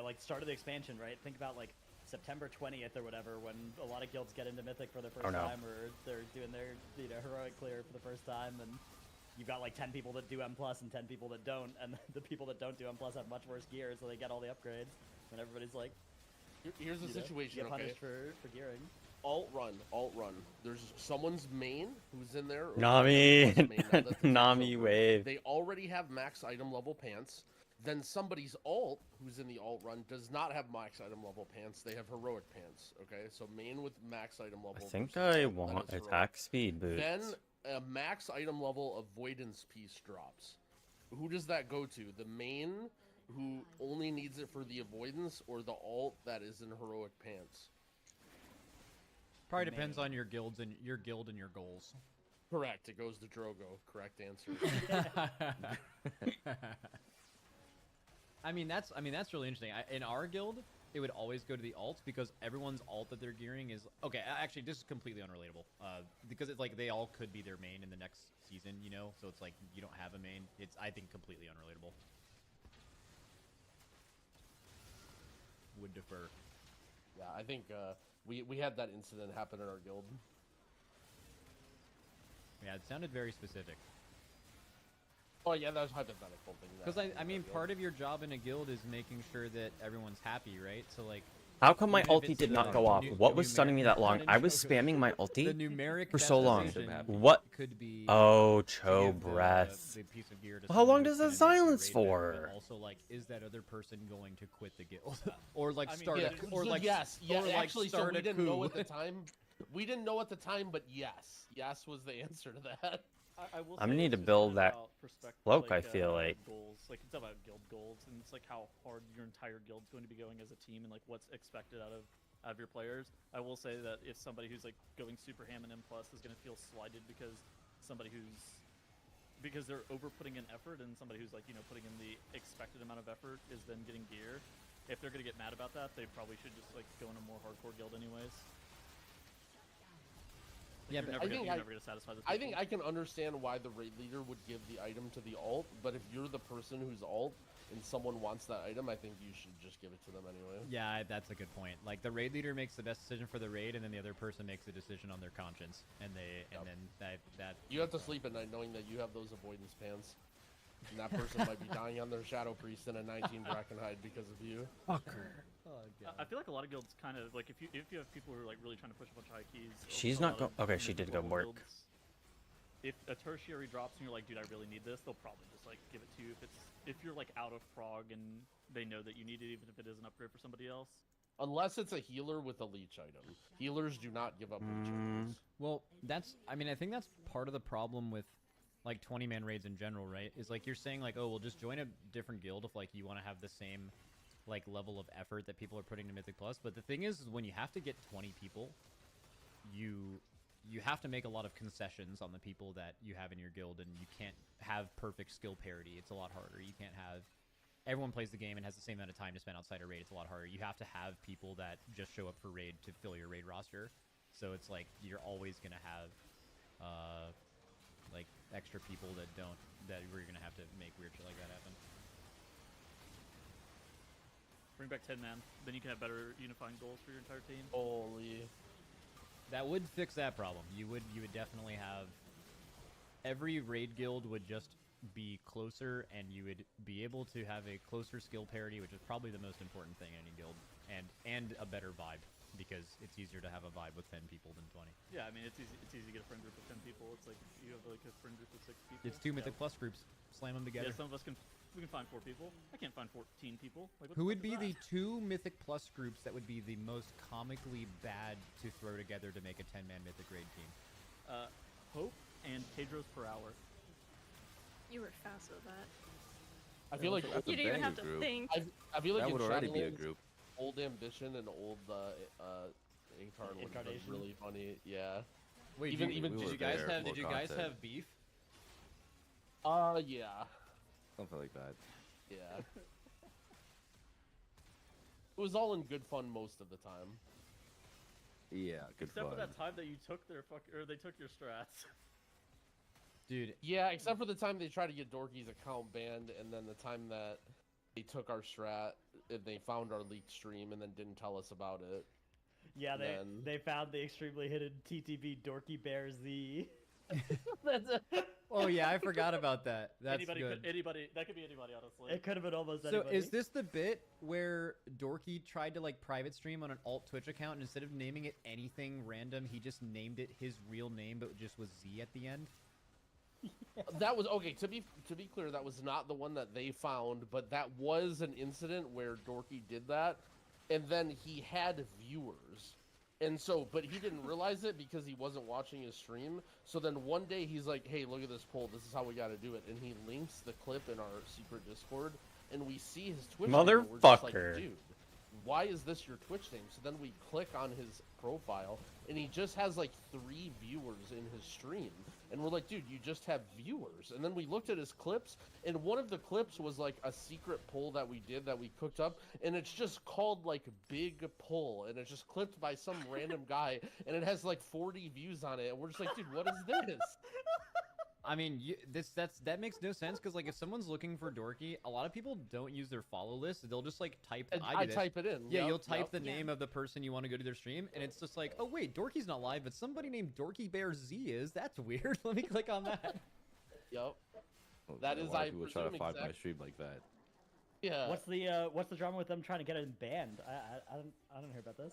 like start of the expansion, right? Think about like September 20th or whatever, when a lot of guilds get into Mythic for the first Oh, no. time, or they're doing their heroic clear for the first time, and you've got like 10 people that do M plus and 10 people that don't, and the people that don't do M plus have much worse gear, so they get all the upgrades, and everybody's like, Here's the situation, get okay? punished for gearing. Alt run. There's someone's main who's in there. or Nami, someone's main now that the game's Nami over. wave. They already have max item level pants. Then somebody's alt, who's in the alt run, does not have max item level pants. They have heroic pants. Okay, so main with max item level. I think versus I alt, that want is heroic. attack speed boots. Then a max item level avoidance piece drops. Who does that go to? The main who only needs it for the avoidance, or the alt that is in heroic pants? Probably depends on your guilds and your goals. Correct. It goes to Drogo. Correct answer. I mean that's really interesting. In our guild, it would always go to the alts because everyone's alt that they're gearing is okay. Actually, this is completely unrelatable. Because it's like they all could be their main in the next season, you know. So it's like you don't have a main. It's I think completely unrelatable. Would defer. Yeah, I think we had that incident happen in our guild. Yeah, it sounded very specific. Oh yeah, that was a hypothetical thing. Because I mean, part of your job in a guild is making sure that everyone's happy, right? So like, How come my even if ulti it's did not the go off? nu- What the was stunning me that long? numeric I was spamming my the ulti numeric for so long. decision What? could be Oh, to Cho give breath. the piece of gear to Well, how long someone does who's that gonna make you silence raid better, for? but also, like, is that other person going to quit the guild, or like I mean, start yeah, a, or So like yes, or like actually, so start we a didn't know coup? at the time. We didn't know at the time, but yes was the answer to that. I will I'm say gonna need it's to just build kinda that about perspective, cloak, I feel like. goals. Like it's about guild goals, and it's like how hard your entire guild's going to be going as a team, and like what's expected out of your players. I will say that if somebody who's like going super ham and M plus is going to feel slighted because they're over putting in effort, and somebody who's like putting in the expected amount of effort is then getting gear. If they're going to get mad about that, they probably should just like go in a more hardcore guild anyways. Yeah, You're but never gonna satisfy those I people. think I can understand why the raid leader would give the item to the alt, but if you're the person who's alt and someone wants that item, I think you should just give it to them anyway. Yeah, that's a good point. Like the raid leader makes the best decision for the raid, and then the other person makes a decision on their conscience, and Yep. then that You have to sleep at night knowing that you have those avoidance pants, and that person might be dying on their Shadow Priest in a 19 Brackenhide because of you. I feel like a lot of guilds kind of like if you have people who are like really trying to push a bunch of high keys. She's a not lot of go- okay, she did go mid-level work. guilds, if a tertiary drops and you're like, dude, I really need this, they'll probably just like give it to you. If you're like out of prog and they know that you need it, even if it is an upgrade for somebody else. Unless it's a healer with a leech item. Healers do not give up leech items. Well, I think that's part of the problem with like 20-man raids in general, right? Is like you're saying like, oh, well, just join a different guild if like you want to have the same like level of effort that people are putting to Mythic Plus. But the thing is when you have to get 20 people, you have to make a lot of concessions on the people that you have in your guild, and you can't have perfect skill parity. It's a lot harder. You can't have everyone plays the game and has the same amount of time to spend outside a raid. It's a lot harder. You have to have people that just show up for raid to fill your raid roster. So it's like you're always gonna have like extra people that we're gonna have to make weird shit like that happen. Bring back 10 man, then you can have better unifying goals for your entire team. Holy. That would fix that problem. You would definitely have every raid guild would just be closer, and you would be able to have a closer skill parity, which is probably the most important thing in any guild, and a better vibe, because it's easier to have a vibe with 10 people than 20. Yeah, I mean it's easy to get a friend group of 10 people. It's like if you have like a friend group of 6 people. It's 2 yeah. Mythic Plus groups. Slam them together. Yeah, some of us can find 4 people. I can't find 14 people. Like, what Who the would fuck be is the 2 Mythic Plus groups that would be the most comically bad to throw together to make a 10-man Mythic raid team? that? Hope and Tedros per hour. You were fast with that. I feel like That's a You didn't even have to banger group. think. I feel like That in would already be a Shadowlands, group. Old Ambition and old Incarn would have been Incarnation? really funny. Yeah. Wait, Even- did, even did we you were guys there have for did you guys content. have beef? Yeah. Something like that. Yeah. It was all in good fun most of the time. Yeah, good Except fun. for that time that you took they took your strats. Dude, Yeah, except for the time they tried to get Dorky's account banned, and then the time that they took our strat and they found our leaked stream and then didn't tell us about it. Yeah, Then- they found the extremely hidden TTB Dorky Bear Z. oh yeah, I forgot about that. That's anybody good. that could be anybody honestly. It could have been almost So anybody. is this the bit where Dorky tried to like private stream on an alt Twitch account, and instead of naming it anything random, he just named it his real name, but just with Z at the end? That was okay. To be clear, that was not the one that they found, but that was an incident where Dorky did that, and then he had viewers, and so but he didn't realize it because he wasn't watching his stream. So then one day he's like, "Hey, look at this poll. This is how we got to do it," and he links the clip in our secret Discord, and we see his Twitch name, and we're just like, Motherfucker. dude, why is this your Twitch name? So then we click on his profile, and he just has like 3 viewers in his stream. And we're like, dude, you just have viewers. And then we looked at his clips, and one of the clips was like a secret poll that we did that we cooked up, and it's just called like Big Poll, and it's just clipped by some random guy, and it has like 40 views on it, and we're just like, dude, what is this? I mean, that makes no sense because like if someone's looking for Dorky, a lot of people don't use their follow list. They'll just like type. And I do this. type it in. Yeah, Yep, you'll type yep. the name of the person you want to go to their stream, and it's just like, oh wait, Dorky's not live, but somebody named Dorky Bear Z is. That's weird. Let me click on that. Yep. Oh, That yeah, is, why I do people try to presume, find my exact- stream like that. Yeah. What's the drama with them trying to get him banned? I don't hear about this.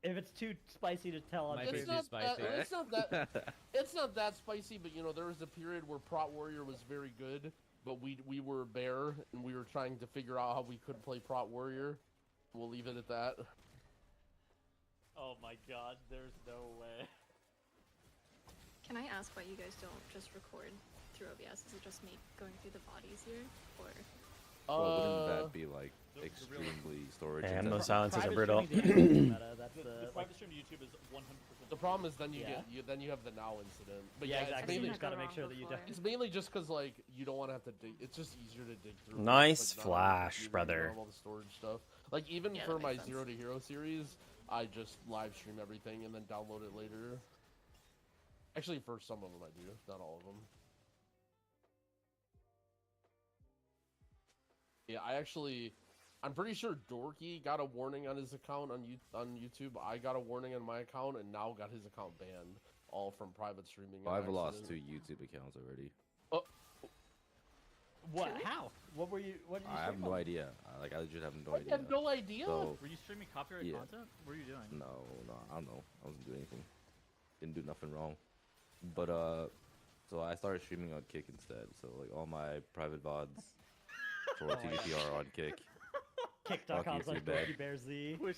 If it's too spicy to tell on My It's favorite Facebook, is spicy. it's not that. It's not that spicy, but you know, there was a period where Prot Warrior was very good, but we were Bear, and we were trying to figure out how we could play Prot Warrior. We'll leave it at that. Oh my god, there's no way. Can I ask why you guys don't just record through OBS? Does it just make going through the body easier? Or Well, wouldn't that be like the real- extremely storage Damn, those intensive? silences are private brutal. streaming's the actual meta, that's The the, like, private stream to YouTube is 100%. The problem is then you Yeah. then you have the now incident. But yeah, yeah, exactly. it's You mainly, just gotta Never make sure that you wrong don't. it's mainly just because like you don't want to have to dig. It's just easier to dig through. Nice like, not on the flash, computer, you brother. don't have all the storage stuff. Like even Yeah, for that my makes sense. 0 to Hero series, I just live stream everything and then download it later. Actually, for some of them I do, not all of them. Yeah, I'm pretty sure Dorky got a warning on his account on YouTube. I got a warning on my account, and now got his account banned, all from private streaming. Well, on I've lost 2 accident. YouTube accounts already. What? Really? How? What were you? What did you I have stream no on? idea. I legit have no I idea. have no idea. So, Were you streaming copyright Yeah. content? What were you doing? no, I don't know. I wasn't doing anything. Didn't do nothing wrong. But so I started streaming on Kick instead. So like all my private VODs for TDP are on Kick. Kick.com Fuck you, slash Feedback. Dorky Bear Z. Wish.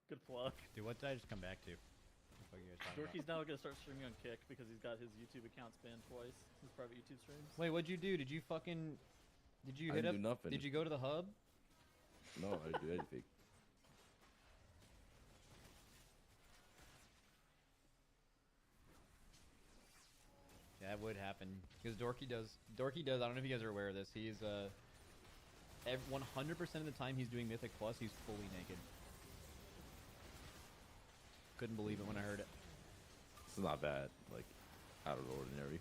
Good plug. Dude, what did I just come back to? What the fuck are you guys talking about? Dorky's now gonna start streaming on Kick because he's got his YouTube accounts banned twice. His private YouTube streams. Wait, what'd you do? Did you I hit didn't up? do nothing. Did you go to the hub? No, I didn't do anything. That would happen because Dorky does. I don't know if you guys are aware of this. He's 100% of the time he's doing Mythic Plus, he's fully naked. Couldn't believe it when I heard it. It's not bad. Like out of the ordinary.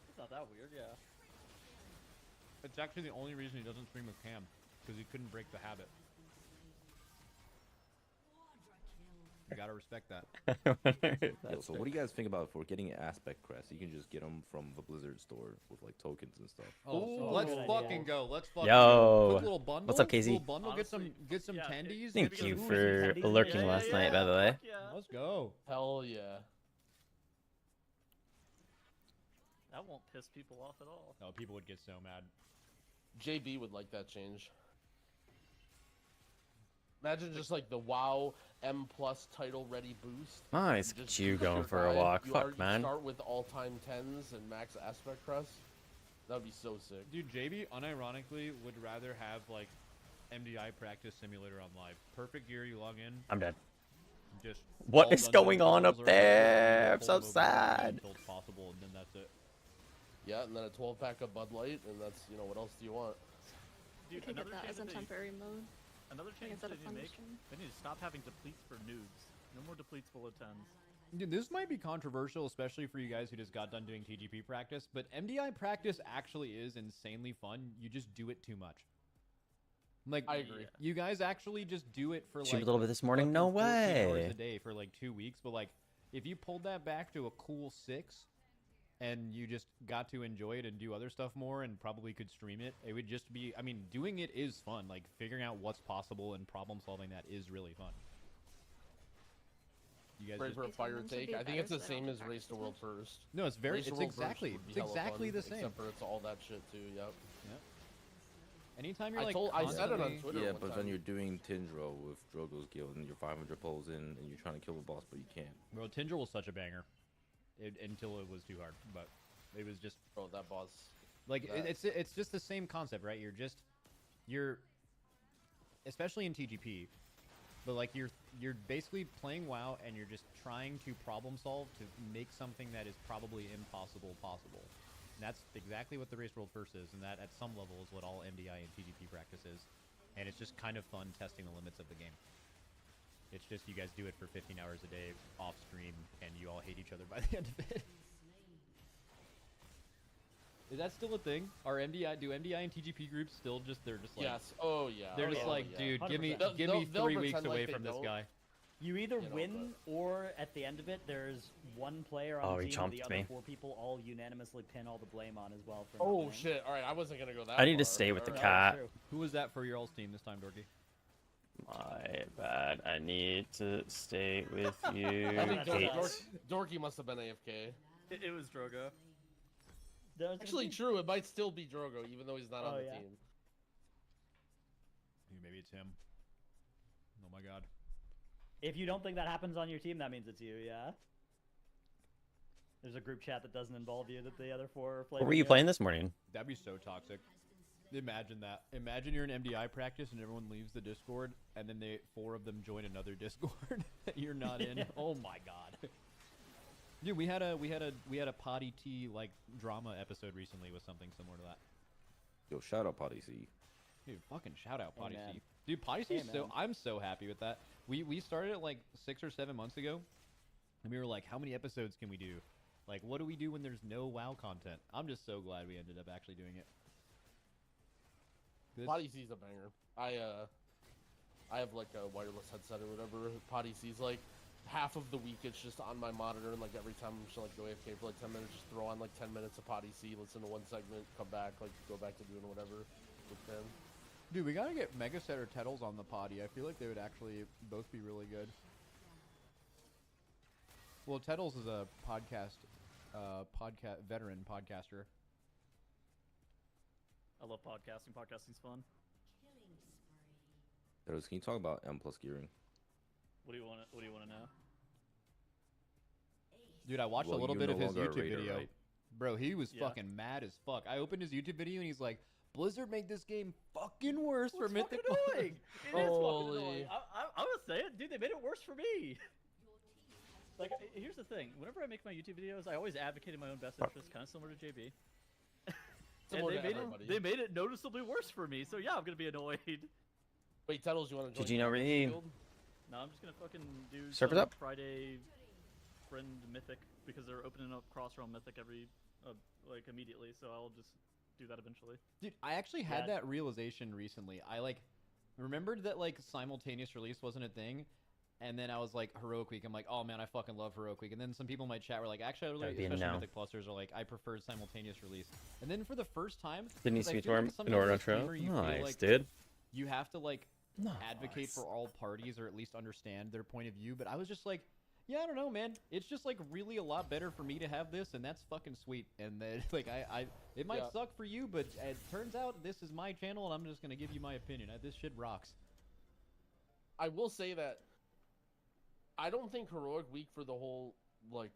It's not that weird, yeah. It's actually the only reason he doesn't stream with Cam because he couldn't break the habit. You gotta respect that. Yo, so what do you guys think about for getting Aspect Crest? You can just get them from the Blizzard store with like tokens and stuff. Oh, Ooh, let's good fucking idea. go. Let's fucking Yo. go. Quick little bundle. What's up, KZ? Little bundle. Honestly, get some yeah, tendies. Thank get you some- for Ooh, lurking yeah, last yeah, night, by the way. fuck yeah. Let's go. Hell yeah. That won't piss people off at all. Oh, people would get so mad. JB would like that change. Imagine just like the WoW M plus title ready boost. Nice. Just You choose going your for a guy. walk. You Fuck, already man. Start with all time 10s and max aspect crest. That would be so sick. Dude, JB unironically would rather have like MDI practice simulator on live. Perfect gear, you log in, I'm dead. just What all is dungeon going on up puzzles are there? I'm pull so them over as many sad. until it's possible, and then that's it. Yeah, and then a 12 pack of Bud Light, and that's, you know, what else do you want? you Dude, could get another that change as in that they, temporary mode. another Like change instead they of need to make. thunderstorm. They need to stop having depletes for noobs. No more depletes below 10s. Dude, this might be controversial, especially for you guys who just got done doing TGP practice, but MDI practice actually is insanely fun. You just do it too much. Like, I agree. you guys actually just do it for Streamed like a little bit this morning? No 14 hours way. a day for like 2 weeks, but like if you pulled that back to a cool 6 and you just got to enjoy it and do other stuff more and probably could stream it, it would just be, I mean, doing it is fun. Like figuring out what's possible and problem solving that is really fun. You guys Ready just, for a These fire ones would take? be I think better it's the so they don't same have as to Race to practice World much. First. no, it's very, Race to it's World First exactly, would be it's hella exactly fun, the same. Except for it's all that shit too, yep. Anytime you're I like, I said it on constantly- Twitter Yeah, one but time. then you're doing Tindro with Drogo's guild and you're 500 pulls in and you're trying to kill the boss, but you can't. Bro, Tindra was such a banger. until it was too hard. But it was just Bro, that boss. like that- it's just the same concept, right? You're especially in TGP, but like you're basically playing WoW and you're just trying to problem solve to make something that is probably impossible possible. And that's exactly what the Race World First is, and that at some level is what all MDI and TGP practice is. And it's just kind of fun testing the limits of the game. It's just you guys do it for 15 hours a day off stream, and you all hate each other by the end of it. Is that still a thing? Do MDI and TGP groups still they're just like Yes. Oh yeah. they're just oh, like, yeah. dude, give me 100%. They'll- 3 they'll weeks pretend like away they from this don't. guy. You either You know, win or at the end of it, there's one player Oh, on the he team and the chomped other me. 4 people all unanimously pin all the blame on as well. For not Oh winning. shit! All right, I wasn't gonna go that. I need to far. stay with the All right. cat. True. Who was that for your all's team this time, Dorky? My bad. I need to stay with you, I think Kate. Dorky must have been AFK. It was Drogo. There's Actually, true. It might still be Drogo, even though he's not on Oh, the yeah. team. Maybe it's him. Oh my god. If you don't think that happens on your team, that means it's you, yeah? There's a group chat that doesn't involve you that the other 4 are playing. What were you playing this morning? That'd be so toxic. Imagine that. Imagine you're in MDI practice and everyone leaves the Discord, and then 4 of them join another Discord that you're not in. Yeah. Oh my god. Dude, we had a potty tea like drama episode recently with something similar to that. Yo, shout out Potty C. Dude, fucking shout out Potty Amen. C. Dude, Potty C is Amen. I'm so happy with that. We started it like 6 or 7 months ago, and we were like, how many episodes can we do? Like, what do we do when there's no WoW content? I'm just so glad we ended up actually doing it. This- Potty C's a banger. I have like a wireless headset or whatever. Potty C's like half of the week it's just on my monitor, and like every time I'm just like go AFK for like 10 minutes, just throw on like 10 minutes of Potty C, listen to one segment, come back, like go back to doing whatever with them. Dude, we gotta get Megaset or Tettles on the potty. I feel like they would actually both be really good. Well, Tettles is a veteran podcaster. I love podcasting. Podcasting's fun. Can you talk about M plus gearing? What do you want to know? Dude, I watched Well, a little you're bit of no his longer a YouTube raider, video. right? Bro, he was Yeah. fucking mad as fuck. I opened his YouTube video and he's like, Blizzard made this game fucking worse for It's fucking Mythic. annoying. It is fucking Holy. annoying. I'm gonna say it, dude. They made it worse for me. Like, here's the thing. Whenever I make my YouTube videos, I always advocate in my own best interest, kind of similar to JB. Similar and to they everybody. made it noticeably worse for me. So yeah, I'm gonna be annoyed. Wait, Tettles, you want to join? GG, no the read. Guild? No, I'm just gonna fucking do Servers some up? Friday friend Mythic because they're opening up Cross Realm Mythic every like immediately. So I'll just do that eventually. Dude, I actually had Yeah. that realization recently. I like remembered that like simultaneous release wasn't a thing, and then I was like Heroic Week. I'm like, oh man, I fucking love Heroic Week. And then some people in my chat were like, actually, I really, That'd be a especially no. Mythic Plusers are like, I prefer simultaneous release. And then for the first time, Didn't need 'cause to I be feel like torn in sometimes order as to a streamer, you feel Nice, like dude. you have to like Nice. advocate for all parties or at least understand their point of view. But I was just like, yeah, I don't know, man. It's just like really a lot better for me to have this, and that's fucking sweet. And then like it might Yeah. suck for you, but it turns out this is my channel, and I'm just gonna give you my opinion. This shit rocks. I will say that I don't think Heroic Week for the whole like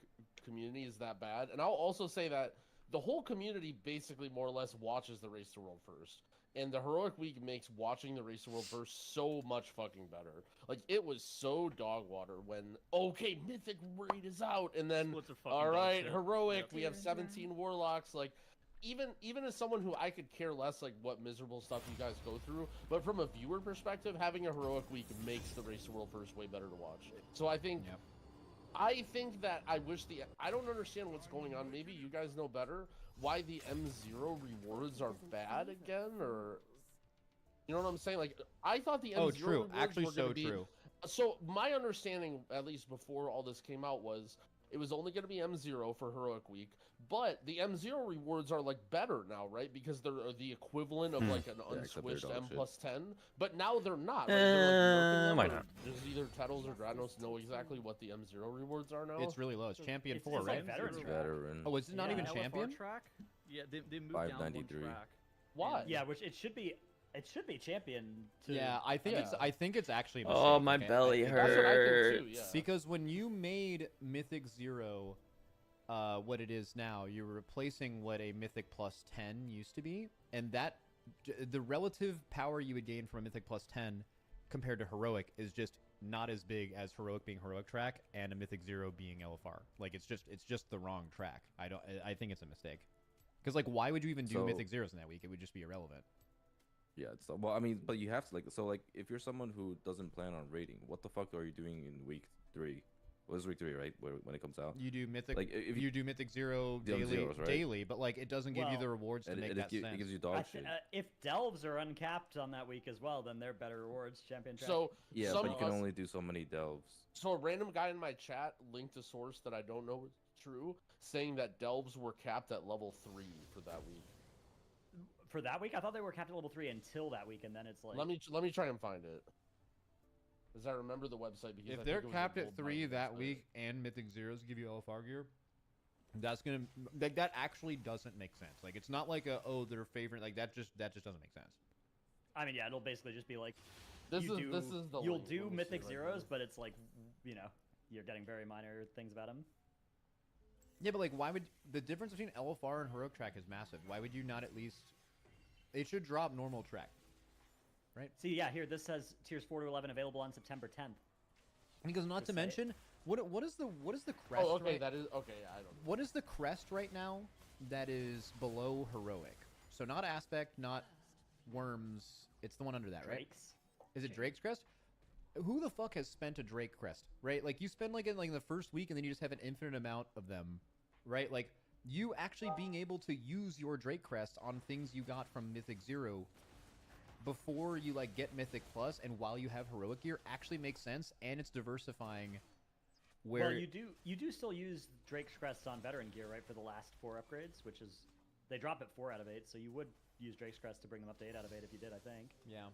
community is that bad, and I'll also say that the whole community basically more or less watches the Race to World First, and the Heroic Week makes watching the Race to World First so much fucking better. Like it was so dog water when okay Mythic Raid is out, and then Splits are fucking all dog right shit. Heroic Yep. we have 17 Warlocks like. Even as someone who I could care less like what miserable stuff you guys go through, but from a viewer perspective, having a Heroic Week makes the Race to World First way better to watch. So I think Yep. I think that I wish I don't understand what's going on. Maybe you guys know better why the M0 rewards are bad again, or you know what I'm saying? Like I thought the M0 Oh, true. rewards Actually, were gonna so be, true. So my understanding, at least before all this came out, was it was only going to be M0 for Heroic Week, but the M0 rewards are like better now, right? Because they're the equivalent of like an Yeah, except they're unswitched dog M shit. plus 10. But now they're not. Like, they're, like, nerfing them, Why or not? Does either Tettles or Dranos know exactly what the M0 rewards are now? It's really low. It's Champion It's 4, like right? veterans track. Veteran. Oh, is it not Yeah. even LFR Champion? track? Yeah, they moved down one 593. track. Why? Yeah, which it should be. It should be champion. To, Yeah, I think Yeah. I think it's actually. A Oh, mistake, my okay? belly I think That's what I think hurt. too. Yeah. Because when you made Mythic 0, what it is now. You're replacing what a Mythic plus 10 used to be, and the relative power you would gain from a Mythic plus 10 compared to Heroic is just not as big as Heroic being Heroic track and a Mythic 0 being LFR. Like it's just the wrong track. I think it's a mistake. Because like, why would you even do Mythic Zeros in that week? It would just be irrelevant. Yeah, well, I mean, but you have to like if you're someone who doesn't plan on raiding, what the fuck are you doing in week 3? Well, it's week 3, right? When it comes out, You do Mythic, like if you do Mythic 0 Them daily, zeros, right? daily, but like it doesn't give you Well, the rewards to make that sense. it gives you dog shit. If delves are uncapped on that week as well, then they're better rewards. Champion track. So Yeah, some but you can us- only do so many delves. So a random guy in my chat linked a source that I don't know is true, saying that delves were capped at level 3 for that week. For that week, I thought they were capped at level 3 until that week, and then it's like. Let me try and find it. Because I remember the website. Because I If think they're it was a capped at gold 3 mine that website. week and Mythic Zeros give you LFR gear, that's gonna that actually doesn't make sense. Like it's not like their favorite, like that just doesn't make sense. I mean, yeah, it'll basically just be like. This you is do, this is the You'll link. do Let me see Mythic right Zeros, here. but it's like, you're getting very minor things about them. Yeah, but like, why would the difference between LFR and Heroic track is massive? Why would you not at least? It should drop normal track. See, yeah, here this says tiers 4 to 11 available on September 10th. Because not to Just say it. mention, what is the crest? Oh, okay, right, that is okay. I don't know. What is the crest right now that is below Heroic? So not Aspect, not Worms. It's the one under that, right? Drakes. Is it Drake's crest? Who the fuck has spent a Drake crest, right? Like you spend like in the first week and then you just have an infinite amount of them, right? Like you actually being able to use your Drake crest on things you got from Mythic 0 before you like get Mythic Plus and while you have Heroic gear actually makes sense, and it's diversifying where Well, you do still use Drake's crests on veteran gear, right, for the last 4 upgrades, which is they drop at 4 out of 8, so you would use Drake's crest to bring them up to 8 out of 8 if you did, I think. yeah.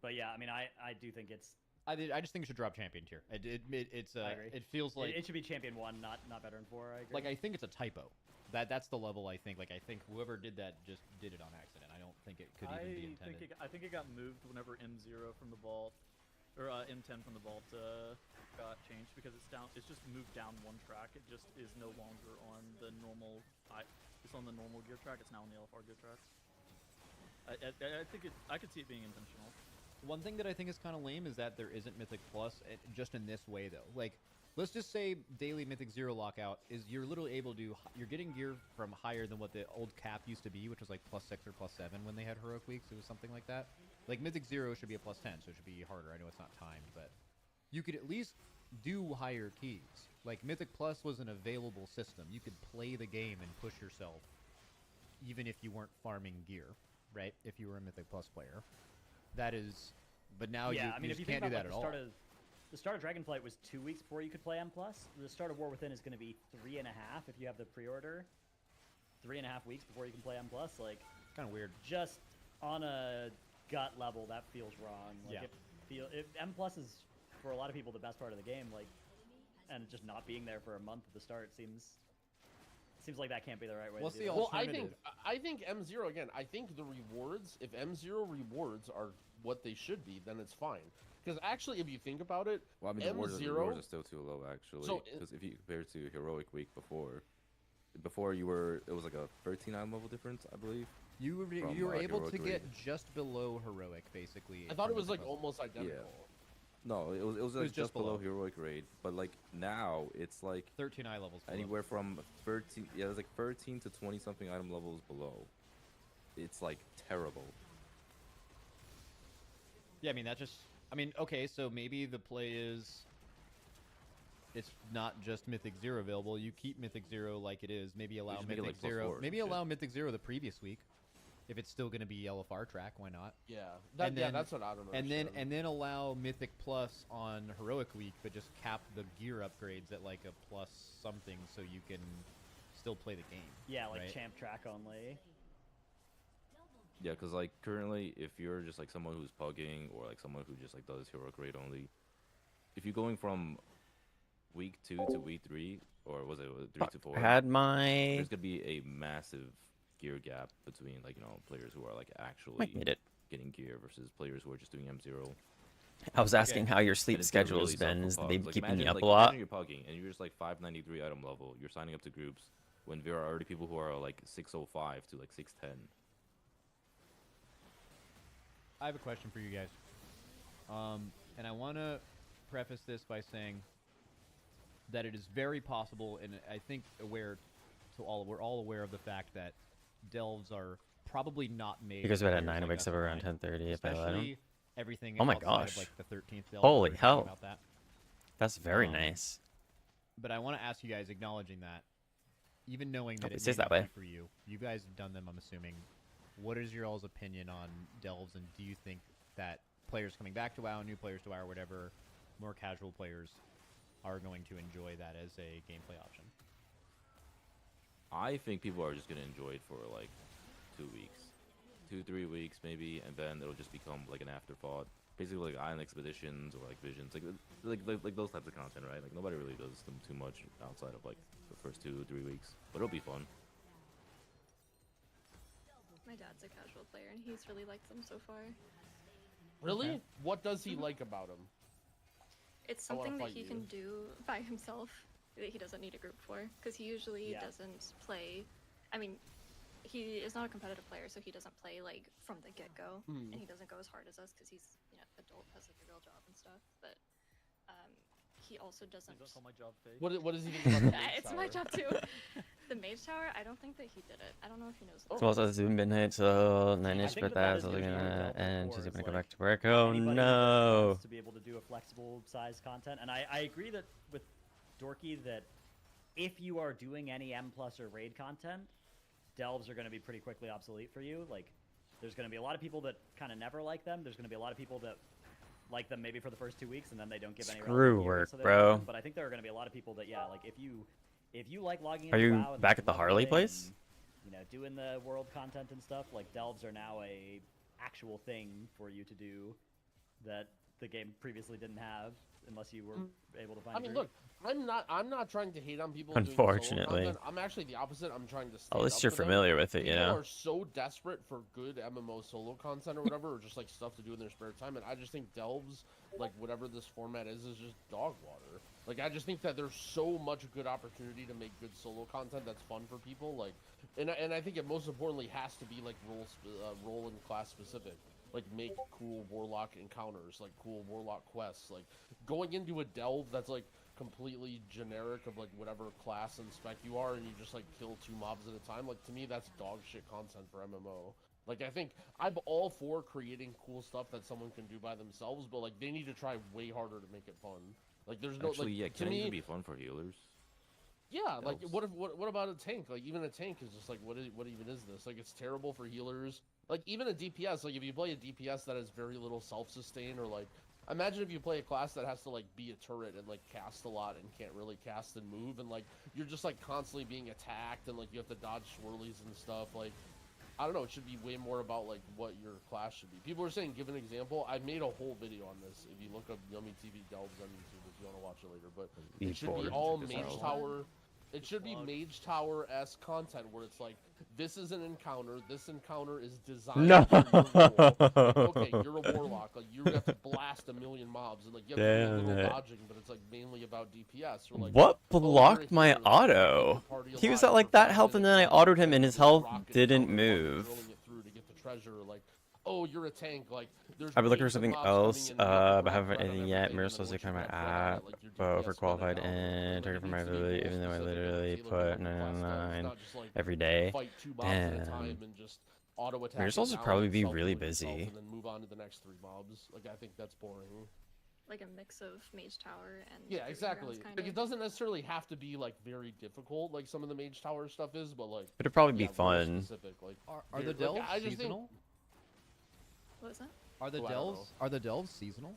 But yeah, I mean, I do think it's I just think it should drop champion tier. I agree. It feels like it should be champion 1, not veteran 4. I agree. like I think it's a typo. That's the level I think. Like I think whoever did that just did it on accident. I don't think it could even be intended. I think it got moved whenever M0 from the vault, or M10 from the vault got changed because it's down. It's just moved down 1 track. It just is no longer on the normal. It's on the normal gear track. It's now on the LFR gear track. I think I could see it being intentional. One thing that I think is kind of lame is that there isn't Mythic Plus, just in this way though. Like, let's just say daily Mythic 0 lockout is you're literally able to you're getting gear from higher than what the old cap used to be, which was like +6 or +7 when they had Heroic weeks. It was something like that. Like Mythic 0 should be a +10, so it should be harder. I know it's not timed, but you could at least do higher keys. Like Mythic Plus was an available system. You could play the game and push yourself, even if you weren't farming gear, right? If you were a Mythic Plus player. That is, but now yeah, you, I mean, you if just you can't think do about that like, at all. the start of Dragonflight was 2 weeks before you could play M+. The start of War Within is going to be 3.5 if you have the pre-order. 3.5 weeks before you can play M+. Like, It's kind of weird. just on a gut level, that feels wrong. Like, Yeah. if M+ is for a lot of people the best part of the game, like, and just not being there for a month at the start seems like that can't be the right way What's to do the it. Well, alternative? I think M0 again. I think the rewards, if M0 rewards are what they should be, then it's fine. Because actually, if you think about it, Well, I mean, the rewards M0 are still too low, actually. So, Because if you compare to Heroic Week before it was like a 13 item level difference, I believe. You were from, you were able Heroic to get Raid. just below Heroic, basically. I thought it from was like Mythic Plus. almost identical. No, it was like just just below below. Heroic Raid, but like now it's like 13 eye levels. below. anywhere from 13. Yeah, there's like 13 to 20 something item levels below. It's like terrible. Yeah, I mean that just. I mean, okay, so maybe the play is. It's not just Mythic 0 available. You keep Mythic 0 like it is. Maybe allow just make it, Mythic like, +4 0. or Maybe some shit. allow Mythic 0 the previous week. If it's still going to be LFR track, why not? Yeah, And then- that's what I don't know. And then allow Mythic Plus on Heroic Week, but just cap the gear upgrades at like a plus something, so you can still play the game. Yeah, like right? champ track only. Yeah, because like currently, if you're just like someone who's pugging or like someone who just like does Heroic Raid only, if you're going from week 2 to week 3, or was it 3 to 4? I had my. There's gonna be a massive gear gap between like players who are like actually Might need it. getting gear versus players who are just doing M0. I was asking how your sleep And it's getting schedule's really been. tough Is for they pogs. Like, keeping imagine, you up like, a lot? imagine you're pogging and you're just like 593 item level. You're signing up to groups when there are already people who are like 605 to like 610. I have a question for you guys. And I want to preface this by saying that it is very possible, and I think we're all aware of the fact that delves are probably not made. Because for we had a players 9 like wakes us up in around mind, 10:30 if I let him. especially everything Oh my outside gosh. of like the 13th delve. Holy we were talking hell. About that. That's very Um, nice. But I want to ask you guys, acknowledging that, even knowing that It it stays may that not way. be for you, you guys have done them, I'm assuming. What is your all's opinion on delves, and do you think that players coming back to WoW, new players to WoW, or whatever, more casual players are going to enjoy that as a gameplay option? I think people are just gonna enjoy it for like 2 weeks, 2-3 weeks maybe, and then it'll just become like an afterthought. Basically like island expeditions or like visions, like those types of content, right? Like nobody really does them too much outside of like the first 2-3 weeks, but it'll be fun. My dad's a casual player, and he's really liked them so far. Really? Okay. What does he like about him? It's I wanna something that fight he you. can do by himself that he doesn't need a group for, because he usually Yeah. doesn't play. I mean, he is not a competitive player, so he doesn't play like from the get-go, and he doesn't go as hard as us because he's adult, has like a real job and stuff. But he also doesn't. Please don't call my job fake. What does he think about the mage It's my tower? job too. The mage tower, I don't think that he did it. I don't know if he knows. Oh. the So also rules. Zoom midnight, so 9 I inch think but that that is is also usually gonna what Delta end. Core She's is gonna go like. back to work. Oh Anybody who no! wants to be able to do a flexible size content, and I agree that with Dorky that if you are doing any M plus or raid content, delves are going to be pretty quickly obsolete for you. Like, there's going to be a lot of people that kind of never like them. There's going to be a lot of people that like them maybe for the first 2 weeks, and then they don't give any Screw relevant gear, work, so they bro. like them. But I think there are going to be a lot of people that like if you like logging Are into you WoW and, back like, at the Harley leveling place? and, doing the world content and stuff, like delves are now a actual thing for you to do that the game previously didn't have unless you were able to find I a mean, group. look, I'm not trying to hate on people doing Unfortunately. solo content. I'm actually the opposite. I'm trying to At stand least up you're for them. familiar with it, you People know? are so desperate for good MMO solo content or whatever, or just like stuff to do in their spare time, and I just think delves, like whatever this format is just dog water. Like I just think that there's so much good opportunity to make good solo content that's fun for people. Like, and I think it most importantly has to be like role and class specific. Like make cool warlock encounters, like cool warlock quests. Like going into a delve that's like completely generic of like whatever class and spec you are, and you just like kill 2 mobs at a time. Like to me, that's dog shit content for MMO. Like I think I'm all for creating cool stuff that someone can do by themselves, but like they need to try way harder to make it fun. Like there's no Actually, like yeah, to can it me, even be fun for healers? yeah, like Delves. what about a tank? Like even a tank is just like what even is this? Like it's terrible for healers. Like even a DPS, like if you play a DPS that has very little self-sustain, or like imagine if you play a class that has to like be a turret and like cast a lot and can't really cast and move, and like you're just like constantly being attacked and like you have to dodge swirlies and stuff. Like I don't know, it should be way more about like what your class should be. People are saying, give an example. I made a whole video on this. If you look up Yummy TV Delves on YouTube, if you want to watch it later, but it should be E4. all Check this Mage out. Tower. It should be Plug. Mage Tower-esque content where it's like, this is an encounter. This encounter is designed No. for your role. Like, okay, you're a warlock. Like you have to blast a million mobs, and like you have to do a Damn little it. dodging, but it's like mainly about DPS. Or like, What oh, you're a blocked my healer, like, you auto? keep the party He was alive at like for that 5 health, and then I minutes, autoed him, like, and his just health rocket didn't counter, move. drilling it through to get the treasure. Like, oh, you're a tank. Like, there's I would look for waves of something mobs else, coming in, you have to but I grab haven't red on anything yet. everything, Mirror's and then supposed to once come you out grab red on at, it, like, your but DPS went overqualified down. and Like, target it for my needs to be ability, role even though I specific and literally tailored to put what your class does, 999 not just, like, every day. fight 2 mobs at a Damn. time and just auto attack. Mirror's it also down probably and be self-heal really yourself busy. and then move on to the next 3 mobs. Like I think that's boring. Like a mix of Mage Tower and Yeah, Proving exactly. Grounds, Like kinda. it doesn't necessarily have to be like very difficult, like some of the Mage Tower stuff is, but like It'd probably be yeah, role fun. specific. Like Are the like, delves I just think- seasonal? What was that? Are the Oh, I don't delves seasonal?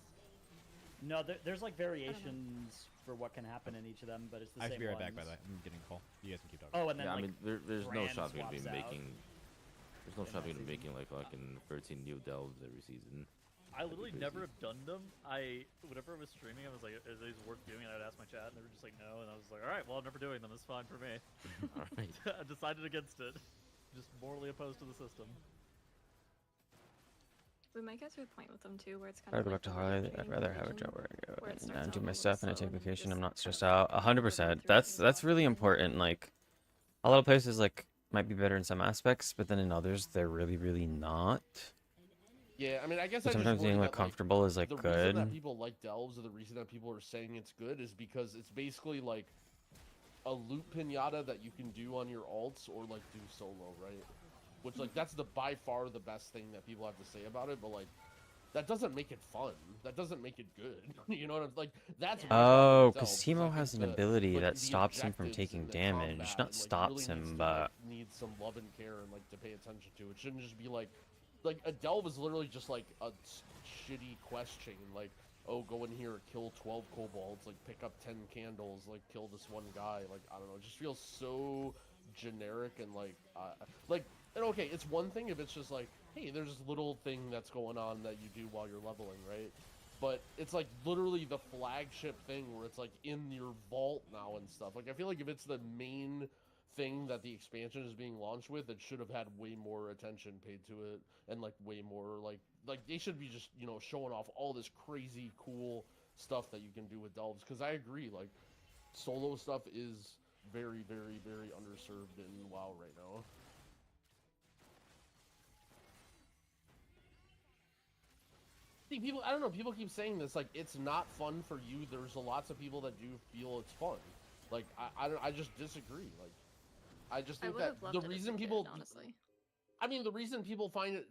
No, there's like variations for what can happen in each of them, but it's the I same should be right back, by ones. the way. I'm getting a call. You guys can keep talking. Oh, and then Yeah, I like mean, there's no brand shot going to be swaps out. making. There's no in shot that going to be season. making like fucking 13 new delves every season. I That'd be literally crazy. never have done them. Whenever I was streaming, I was like, "Is these worth doing?" And I would ask my chat, and they were just like, "No." And I was like, "All right, well, I'm never doing them. It's fine for me." All right. I decided against it. Just morally opposed to the system. We might get to a point with them too where it's kind If I of go like back to the Harley, live I'd training rather have a region, job where I go where it and starts do out a my little stuff and I slow take and vacation. I'm just not stressed kind out. of 100%. going through That's things really and important. Like a lot of places like might be better in some aspects, but then in others they're really not. Yeah, I mean, I guess So I just sometimes worry being like that, like, comfortable is like the reason that good. people like delves, or the reason that people are saying it's good, is because it's basically like a loot pinata that you can do on your alts or like do solo, right? Which like that's the by far the best thing that people have to say about it, but like that doesn't make it fun. That doesn't make it good. You know what I'm like? That's my problem Oh, with because delves, is Teemo I think has an the ability like that the stops him from objectives taking and the damage. combat Not and, like, stops really needs him, to, like, but needs some love and care and like to pay attention to. It shouldn't just be like a delve is literally just like a shitty quest chain, like, oh, go in here, kill 12 kobolds, like pick up 10 candles, like kill this one guy. Like, I don't know, it just feels so generic and like, and okay, it's one thing if it's just like, hey, there's this little thing that's going on that you do while you're leveling, right? But it's like literally the flagship thing where it's like in your vault now and stuff. Like, I feel like if it's the main thing that the expansion is being launched with, it should have had way more attention paid to it, and like way more like they should be just, you know, showing off all this crazy cool stuff that you can do with delves. Because I agree, like, solo stuff is very underserved in WoW right now. See, people, I don't know, people keep saying this, like, it's not fun for you. There's lots of people that do feel it's fun. Like, I just disagree. Like, I just think that the reason people, honestly. I mean, the reason people find it,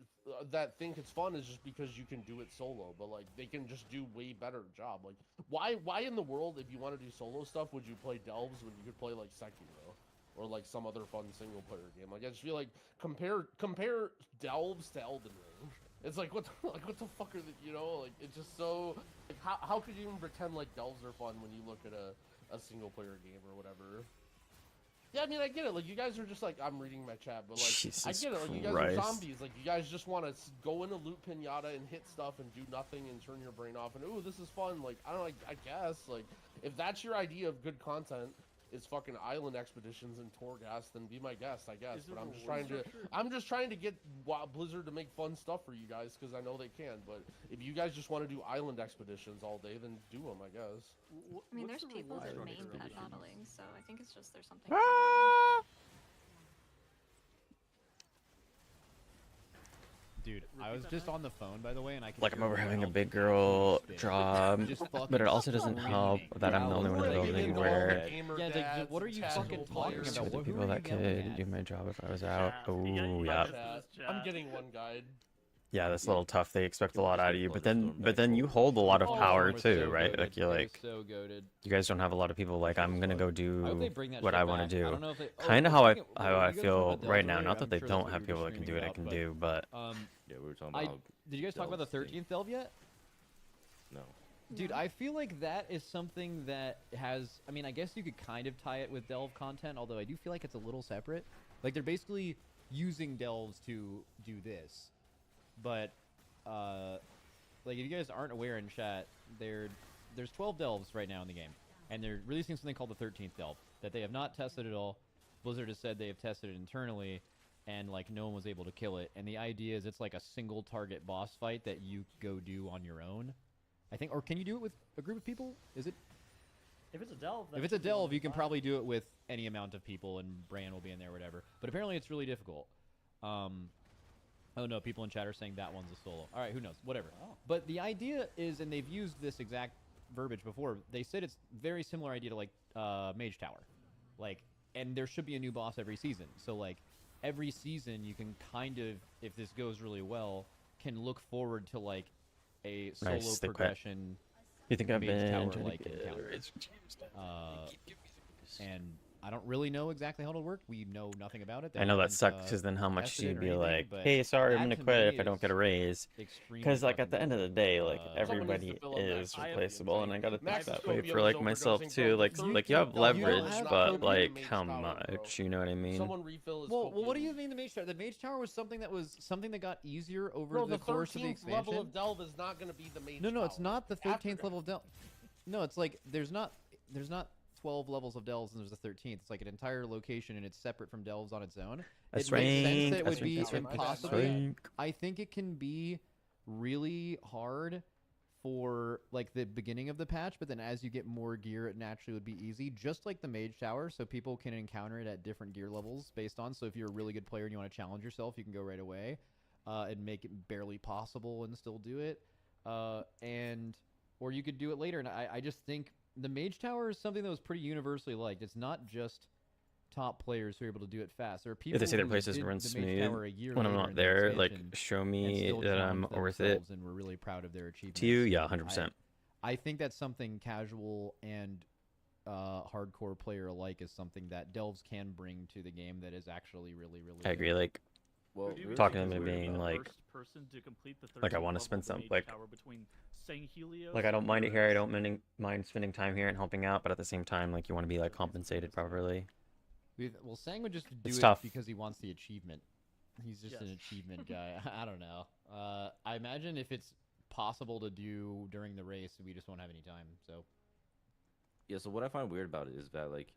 that think it's fun, is just because you can do it solo, but like, they can just do way better job. Like, why in the world, if you want to do solo stuff, would you play delves when you could play like Sekiro? Or like some other fun single player game? Like, I just feel like compare delves to Elden Ring. It's like, what the fuck are the, you know, like, it's just so, like, how could you even pretend like delves are fun when you look at a single player game or whatever? Yeah, I mean, I get it. Like, you guys are just like, I'm reading my chat, but like, Jesus I get it. Like, you guys Christ. are zombies. Like, you guys just want to go in a loot pinata and hit stuff and do nothing and turn your brain off and, ooh, this is fun. Like, I don't know, like, I guess, like, if that's your idea of good content, is fucking island expeditions and Torghast, then be my guest, I guess. But I'm just trying to get Blizzard to make fun stuff for you guys, because I know they can. But if you guys just want to do island expeditions all day, then do them, I guess. I mean, there's people that main pet modeling, so I think it's just there's something. Dude, I was just on the phone, by the way, and I can like I'm hear over you having a yell big fucking girl spit. job, Just but fucking it also doesn't help screaming. that I'm the only one in the Like, building all where the gamer Yeah, it's like, dads what are and you casual fucking talking players. two about? of the Who people are that you yelling could at? do my job if I was out. Yeah, you Oh got yeah. this I'm chat. getting one guide. Yeah, that's a little tough. They expect a lot out of you, but then Thunderstorm you back hold a lot of Oh, power It was too, so right? goated. Like you're It was like, so goated. you guys don't have a lot of people like I'm gonna go I hope they do bring that what shit I want to back. I do. don't know if they, Kind of we're how talking- I you guys were feel talking about right Delve now. earlier. Not that I'm they sure don't what have you were people just that can do screaming what I about, can but, do, but Yeah, we were talking did you guys talk about the delves stink. 13th delve yet? No. Dude, I feel like that is something that has, I mean, I guess you could kind of tie it with delve content, although I do feel like it's a little separate. Like, they're basically using delves to do this. But, like, if you guys aren't aware in chat, there's 12 delves right now in the game. And they're releasing something called the 13th delve that they have not tested at all. Blizzard has said they have tested it internally, and, like, no one was able to kill it. And the idea is it's like a single target boss fight that you go do on your own. I think, or can you do it with a group of people? Is it? If it's a delve, then If it it's a should be one delve, you can fine. probably do it with any amount of people, and Bran will be in there, whatever. But apparently, it's really difficult. Oh no, people in chat are saying that one's a solo. All right, who knows? Whatever. Oh. But the idea is, and they've used this exact verbiage before. They said it's very similar idea to like Mage Tower, like, and there should be a new boss every season. So like every season, you can kind of, if this goes really well, can look forward to like a solo Nice, they quit. progression. you think I've Mage been Tower, trying like, to get encounter. it's And I don't really know exactly how it'll work. We know nothing about it. They I know that haven't, sucks because then how much tested do it you or be anything, like, but hey, sorry, I'm that gonna to quit me if I don't get a is raise? extremely Because like at fucking the end of the good. day, like Someone needs to everybody fill up that is time. replaceable, and I gotta think Max that is way gonna be for on like his myself overdosing, too. bro. Like The you have 13th leverage, delve but is not like Mage how Tower, bro. much? You know what I mean? Someone refill his Well, what do you copium. mean the Mage Tower? The Mage Tower was something that got easier over Bro, the the course of the 13th expansion. level of delve is not going to be the Mage No, Tower. it's not the After 13th level of delve. No, it's like there's not 12 levels of delves and there's a 13th. It's like an entire location and it's separate from delves on its own. That's It makes sense rank, that it that's would be rank, that's rank, impossibly. rank. I think it can be really hard for like the beginning of the patch, but then as you get more gear, it naturally would be easy, just like the Mage Tower, so people can encounter it at different gear levels based on. So if you're a really good player and you want to challenge yourself, you can go right away and make it barely possible and still do it, or you could do it later. And I just think the Mage Tower is something that was pretty universally liked. It's not just top players who are able to do it fast. There are people If they say their who places did run the Mage Tower a smooth year when I'm later not in the there, like expansion show and me still that I'm challenged worth it. themselves and were really proud of their achievements. To you, yeah, And 100%. I think that's something casual and hardcore player alike is something that Delves can bring to the game that is actually really, really I agree. good. Like, Well, Would you really talking to think him it's and weird being the like, first person to complete the I 13th wanna level spend of the some, Mage like- Tower between Sanghelios I don't mind it here. I or- don't mind spending time here and helping out, but at the same time, like, you want to be like compensated properly. Well, Sang would just do It's it tough. because he wants the achievement. He's just an Yes. achievement guy. I don't know. I imagine if it's possible to do during the race, we just won't have any time. So Yeah, so what I find weird about it is that like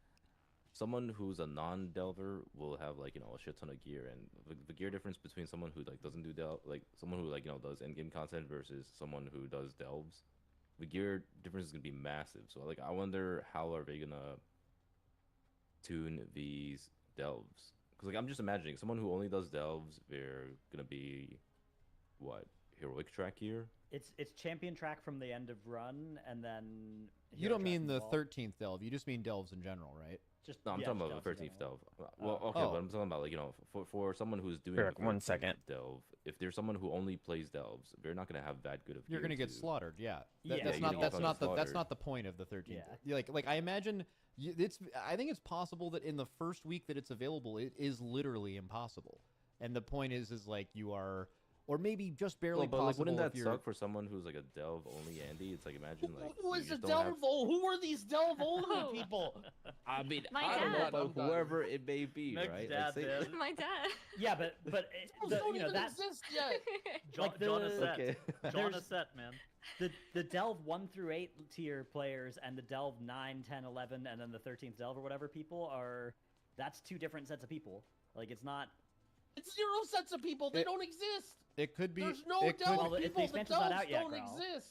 someone who's a non-delver will have like, a shit ton of gear, and the gear difference between someone who like doesn't do like someone who like, does end-game content versus someone who does delves, the gear difference is gonna be massive. So like I wonder how are they gonna tune these delves? Because like I'm just imagining someone who only does delves, they're gonna be what, heroic track gear? It's champion track from the end of run, and then you hero don't track mean from the vault. 13th delve. You just mean delves in general, right? Just No, I'm yeah, talking just about the delves in 13th general. delve. Well, okay, Oh. but I'm talking about like, for someone who's doing Eric, the 1 13th second. delve, if there's someone who only plays delves, they're not gonna have that good of You're gear gonna get to- slaughtered. Yeah. Yeah, That's you're not. gonna That's get not the. That's slaughtered. not the point of the 13th. Yeah. Like I imagine. It's. I think it's possible that in the first week that it's available, it is literally impossible. And the point is like you are, or maybe just barely Well, but like, possible. wouldn't if that you're, suck for someone who's like a delve only Andy? It's like imagine like Who you is a just don't have- delve? Who are these delve only people? I mean, My I don't know, dad. but I'm done. whoever it may be, Meg's right? dad, say- man. My dad. Yeah, but Delves don't even that exist yet. John, Like John the- Asset. Okay. John There's- Asset, man. the delve 1 through 8 tier players and the delve 9, 10, 11, and then the 13th delve or whatever people are. That's two different sets of people. Like it's not. It's 0 sets of people. They It- don't exist. it could be. There's no it could, delve Well, if the people. The expansion's not delves out yet, don't Growl. exist.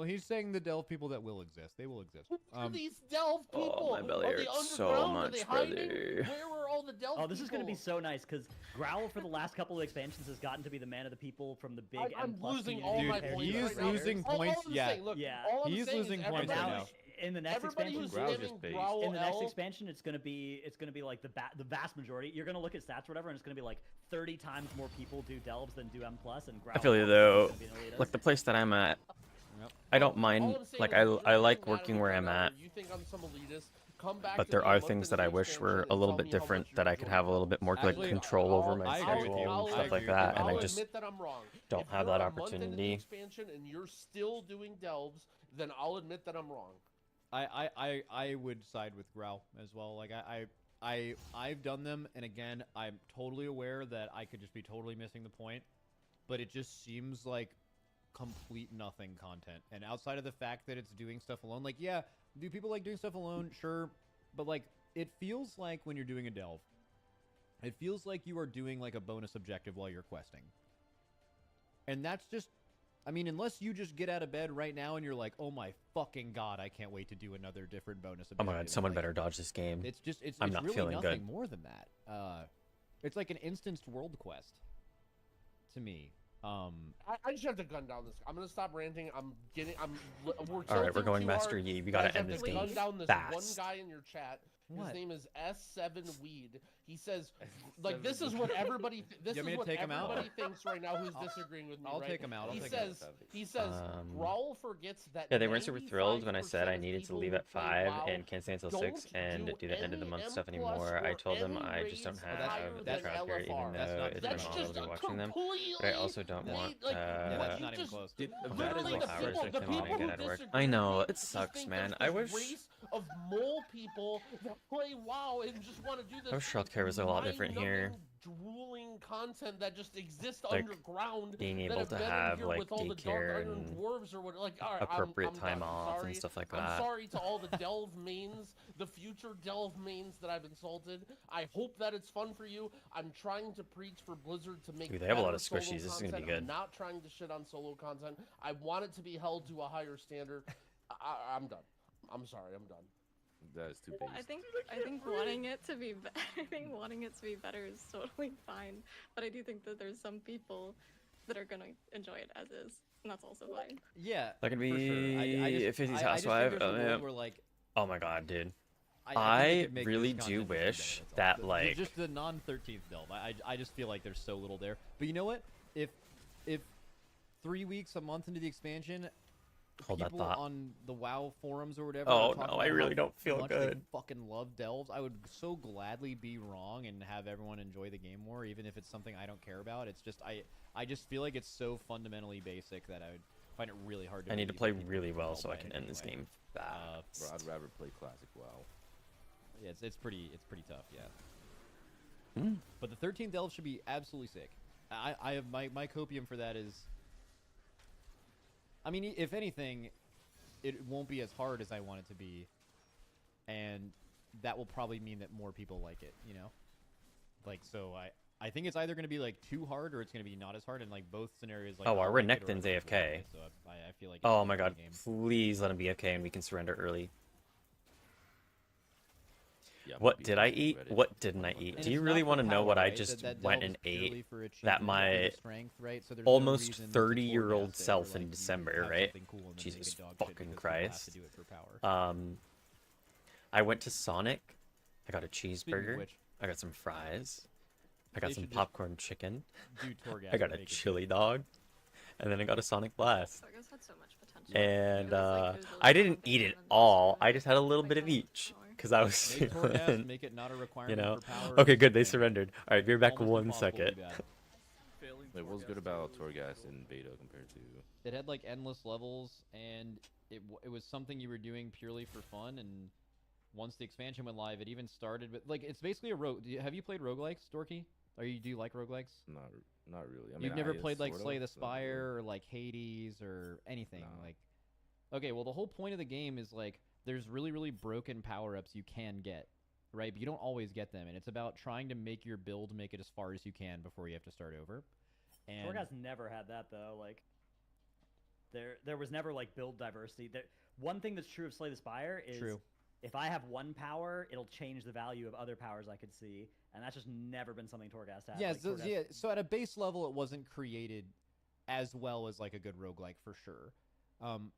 He's saying the delve people that will exist. They will exist. Who are these delve Oh, people? my belly Are they hurts so underground? Are they much, hiding? brother. Where are all the delve Oh, this is gonna be people? so nice because Growl for the last couple of expansions has gotten to be the man of the people from the big I'm M+ losing community all my compared to points he the is right now. losing rares. All points, I'm yeah. saying, look, Yeah. all I'm He is saying losing points And right everybody- now, now. in the next Everybody expansion, who's Growl's spamming just based. Growl in the next L, expansion, it's gonna be like the vast majority. You're gonna look at stats or whatever, and it's gonna be like 30 times more people do delves than do M+, and Growl. I feel you is though. gonna be an elitist. Like the place that I'm at, Yep. I don't all mind. I'm saying Like is if you're I like getting mad working me where right I'm now, at. or you think I'm some elitist, come back But to there me a are month things into that I the wish expansion were and a little tell bit me how different much that you're I could enjoying have a little it. bit more like Actually, control over my I agree with schedule you. and I stuff like agree with that, you. and I I'll just admit that I'm wrong. don't If have you're that a month into the opportunity. expansion and you're still doing delves, then I'll admit that I'm wrong. I would side with Growl as well. Like I've done them, and again, I'm totally aware that I could just be totally missing the point, but it just seems like complete nothing content. And outside of the fact that it's doing stuff alone, like yeah, do people like doing stuff alone? Sure, but like it feels like when you're doing a delve, it feels like you are doing like a bonus objective while you're questing, and that's just. I mean, unless you just get out of bed right now and you're like, "Oh my fucking god, I can't wait to do another different bonus objective." Oh my god, someone like, better dodge this game. It's just it's I'm it's not really feeling nothing good. more than that. It's like an instanced world quest to me. I just have to gun down this. I'm gonna stop ranting. We're All right, tilting we're going too Master hard. Yi. We You gotta guys end have this to game gun down this one fast. guy in your chat. What? His name is S7 Weed. He says, like, this is what everybody. This You is want me to what take him out? everybody thinks right now. Who's disagreeing with me? I'll right? take him out. He I'll take him says. He says. Growl forgets that. Yeah, they weren't super thrilled when I said I 95% needed to people leave who at play 5 WoW and can't stay until don't 6 and do the end of the any month M+ stuff anymore. I or told them any I just don't raids have higher the than childcare, even LFR. That's though not it's true. my That's mom just will be a watching them. completely. But I also don't want. like, Yeah, that's you not even just- close. Dude, that is Literally, like the hours people, to the come on people and who get out of work. disagree I know, with me it just sucks, think man. there's I this wish- race of mole people that play WoW and just want to do this. I wish healthcare was a lot different here. Drooling content that just exists Like, underground. being that able have to been in have here like with all the dark daycare iron and dwarves or what. Like, all right, appropriate I'm time done. I'm off sorry. and stuff like I'm that. sorry to all the delve mains, the future delve mains that I've insulted. I hope that it's fun for you. I'm trying to preach for Blizzard to make. Dude, they have a lot better of solo squishies. This is gonna be content. good. I'm not trying to shit on solo content. I want it to be held to a higher standard. I'm done. I'm sorry. I'm done. That is too basic. I think wanting it to be wanting it to be better is totally fine, but I do think that there's some people that are gonna enjoy it as is, and that's also fine. Yeah, That could for sure. be 50 I house just think five. there's a world where, like, Oh my god, dude. I I think they could make really this do content just wish better, that, that's all. like- just the non-13th delve. I just feel like there's so little there. But you know what? If 3 weeks, a month into the expansion, Hold that people thought. on the WoW forums or whatever. Oh, are talking no, I about really how don't feel much good. They fucking love delves. I would so gladly be wrong and have everyone enjoy the game more, even if it's something I don't care about. It's just I just feel like it's so fundamentally basic that I would find it really hard to. I need to believe play that people really would well well so I play can it end this anyway. game fast. Bro, I'd rather play classic WoW. Yeah, it's pretty tough. Yeah. Hmm. But the 13th delve should be absolutely sick. I have my copium for that is. I mean, if anything, it won't be as hard as I want it to be, and that will probably mean that more people like it. You know, like so I think it's either going to be like too hard or it's going to be not as hard, and like both scenarios. Like, Oh, I'll our like it or Nectan's I just won't AFK. like it, so I feel like. Oh it's my a god, good game. please let him be okay and we can surrender early. Yeah, What maybe did I'll I just eat? Reddit. What didn't I Something like eat? that. Do And you it's really not for want to know power, what I right? just that went delve and is purely ate? for That achievement, not my for strength, right? So there's almost no reason to 30-year-old torgas it, or, self like, in you December, have right? something cool and then Jesus make it dog shit fucking because people have Christ. to do it for power. I went to Sonic. I got a Speaking of cheeseburger. which, I got some fries. I got They some should just popcorn chicken. do Torgas I got and a make it chili dog. And then I got a Sonic Blast. Sargas had so much potential. And It was really I fun didn't on eat beta it and all. also I just had a little like bit of having each power. because I was Make Torgas, feeling, make it not a you requirement know. for power. Okay, and good. They something surrendered. All right, be back almost one impossible to second. be bad. Failing Wait, what's good Torghast about is really Torghast cool. in beta compared to? It had like endless levels, and it was something you were doing purely for fun. And once the expansion went live, it even started with like it's basically a rogue. Have you played roguelikes, Dorky? Do you like roguelikes? Not really. I mean, You've never I played like sort Slay of, the not really. Spire or like Hades or anything No. like. Okay, well the whole point of the game is like there's really broken power ups you can get, right? But you don't always get them, and it's about trying to make your build make it as far as you can before you have to start over. And Torgas never had that though. Like, there was never like build diversity. There, one thing that's true of Slay the Spire is True. if I have one power, it'll change the value of other powers I could see, and that's just never been something Torghast had. Yeah, Like, so, Torghast- yeah. So at a base level, it wasn't created as well as like a good roguelike for sure.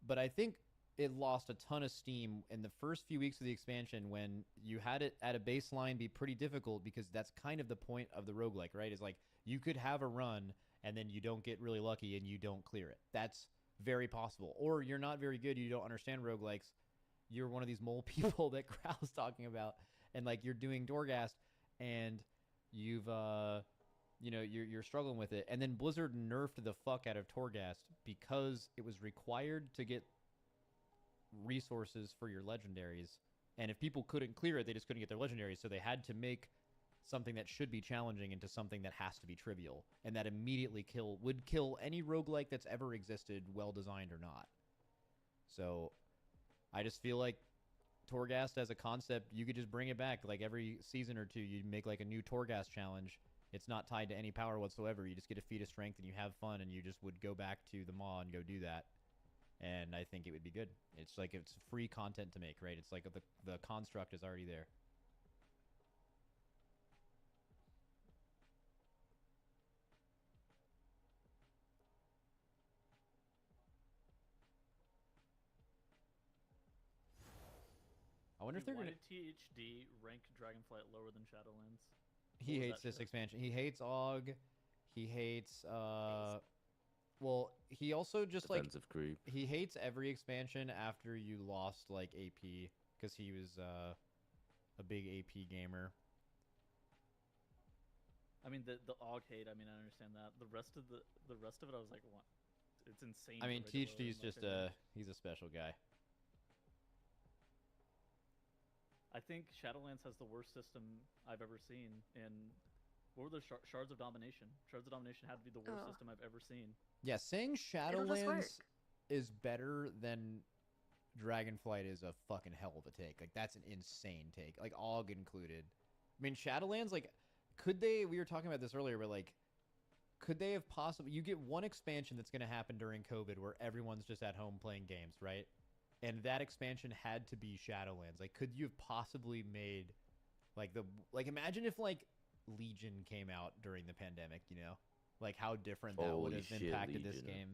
But I think it lost a ton of steam in the first few weeks of the expansion when you had it at a baseline be pretty difficult because that's kind of the point of the roguelike, right? Is like you could have a run and then you don't get really lucky and you don't clear it. That's very possible. Or you're not very good, you don't understand roguelikes. You're one of these mole people that Crow's talking about, and like you're doing Dorghast and you've you're struggling with it, and then Blizzard nerfed the fuck out of Torghast because it was required to get resources for your legendaries, and if people couldn't clear it, they just couldn't get their legendaries, so they had to make something that should be challenging into something that has to be trivial, and that immediately would kill any roguelike that's ever existed, well designed or not. So I just feel like Torghast as a concept, you could just bring it back. Like every season or two, you make like a new Torghast challenge. It's not tied to any power whatsoever. You just get a feat of strength and you have fun, and you just would go back to the maw and go do that. And I think it would be good. It's like it's free content to make, right? It's like the construct is already there. I wonder if they're Why gonna. did THD rank Dragonflight lower than Shadowlands? He was hates that this shit? expansion. He hates AUG. He hates well, he also just like Defensive creep. he hates every expansion after you lost like AP because he was a big AP gamer. I mean, the AUG hate. I mean, I understand that. The rest of it, I was like, what? It's insane. I to mean, rank it lower, THD is in my just opinion. he's a special guy. I think Shadowlands has the worst system I've ever seen. And what were the shards of domination? Shards of domination had to be the worst Oh. system I've ever seen. Yeah, saying It'll just work. Shadowlands is better than Dragonflight is a fucking hell of a take. Like, that's an insane take. Like, AUG included. I mean, Shadowlands, like, could they... We were talking about this earlier, but, like, could they have possibly... You get one expansion that's going to happen during COVID where everyone's just at home playing games, right? And that expansion had to be Shadowlands. Like, could you have possibly made, like, the... Like, imagine if, like, Legion came out during the pandemic, you know? Like, how different that would Holy have shit, impacted this Legion. game.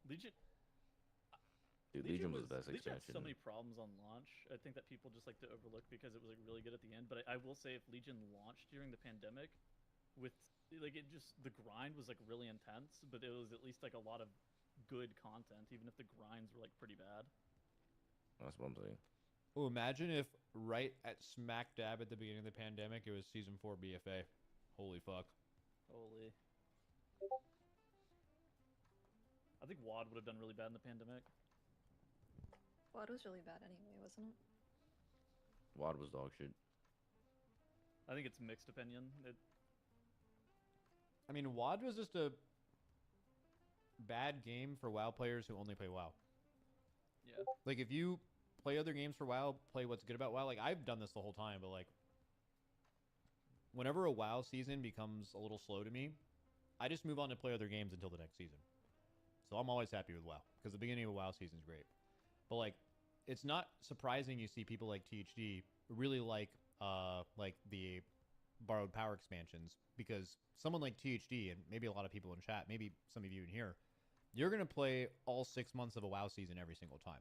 Legion. Dude, Legion was the best Legion had expansion. so many problems on launch. I think that people just like to overlook because it was like really good at the end. But I will say, if Legion launched during the pandemic, with like it just the grind was like really intense, but it was at least like a lot of good content, even if the grinds were like pretty bad. That's what I'm saying. Oh, imagine if right at smack dab at the beginning of the pandemic, it was Season 4 BFA. Holy fuck. Holy. I think WoD would have done really bad in the pandemic. WoD was really bad anyway, wasn't it? WoD was dog shit. I think it's mixed opinion. I mean, WoD was just a bad game for WoW players who only play WoW. Yeah. Like, if you play other games for WoW, play what's good about WoW. Like, I've done this the whole time, but, like, whenever a WoW season becomes a little slow to me, I just move on to play other games until the next season. So I'm always happy with WoW, because the beginning of a WoW season is great. But, like, it's not surprising you see people like THD really like the Borrowed Power expansions, because someone like THD, and maybe a lot of people in chat, maybe some of you in here, you're going to play all 6 months of a WoW season every single time,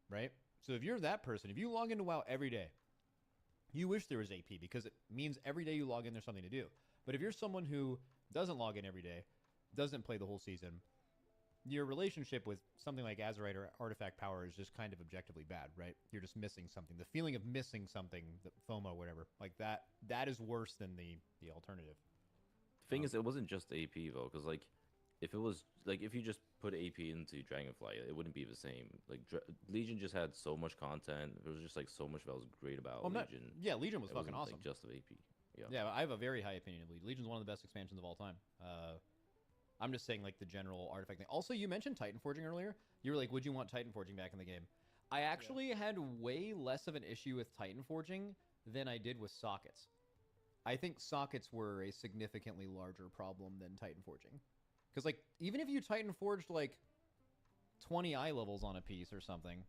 right? So if you're that person, if you log into WoW every day, you wish there was AP, because it means every day you log in, there's something to do. But if you're someone who doesn't log in every day, doesn't play the whole season, your relationship with something like Azeroth or Artifact Power is just kind of objectively bad, right? You're just missing something. The feeling of missing something, the FOMO, whatever, like that is worse than the alternative. The thing is, it wasn't just AP though, because like, if it was like if you just put AP into Dragonflight, it wouldn't be the same. Like Legion just had so much content. There was just like so much that was great about Legion. Legion was It fucking wasn't, awesome. Like, just of AP. Yeah. Yeah, I have a very high opinion of Legion. Legion's one of the best expansions of all time. I'm just saying, like, the general artifact thing. Also, you mentioned Titan Forging earlier. You were like, would you want Titan Forging back in the game? I actually had way less of an issue with Titan Forging than I did with sockets. I think sockets were a significantly larger problem than Titan Forging. Because, like, even if you Titan Forged, like, 20 eye levels on a piece or something,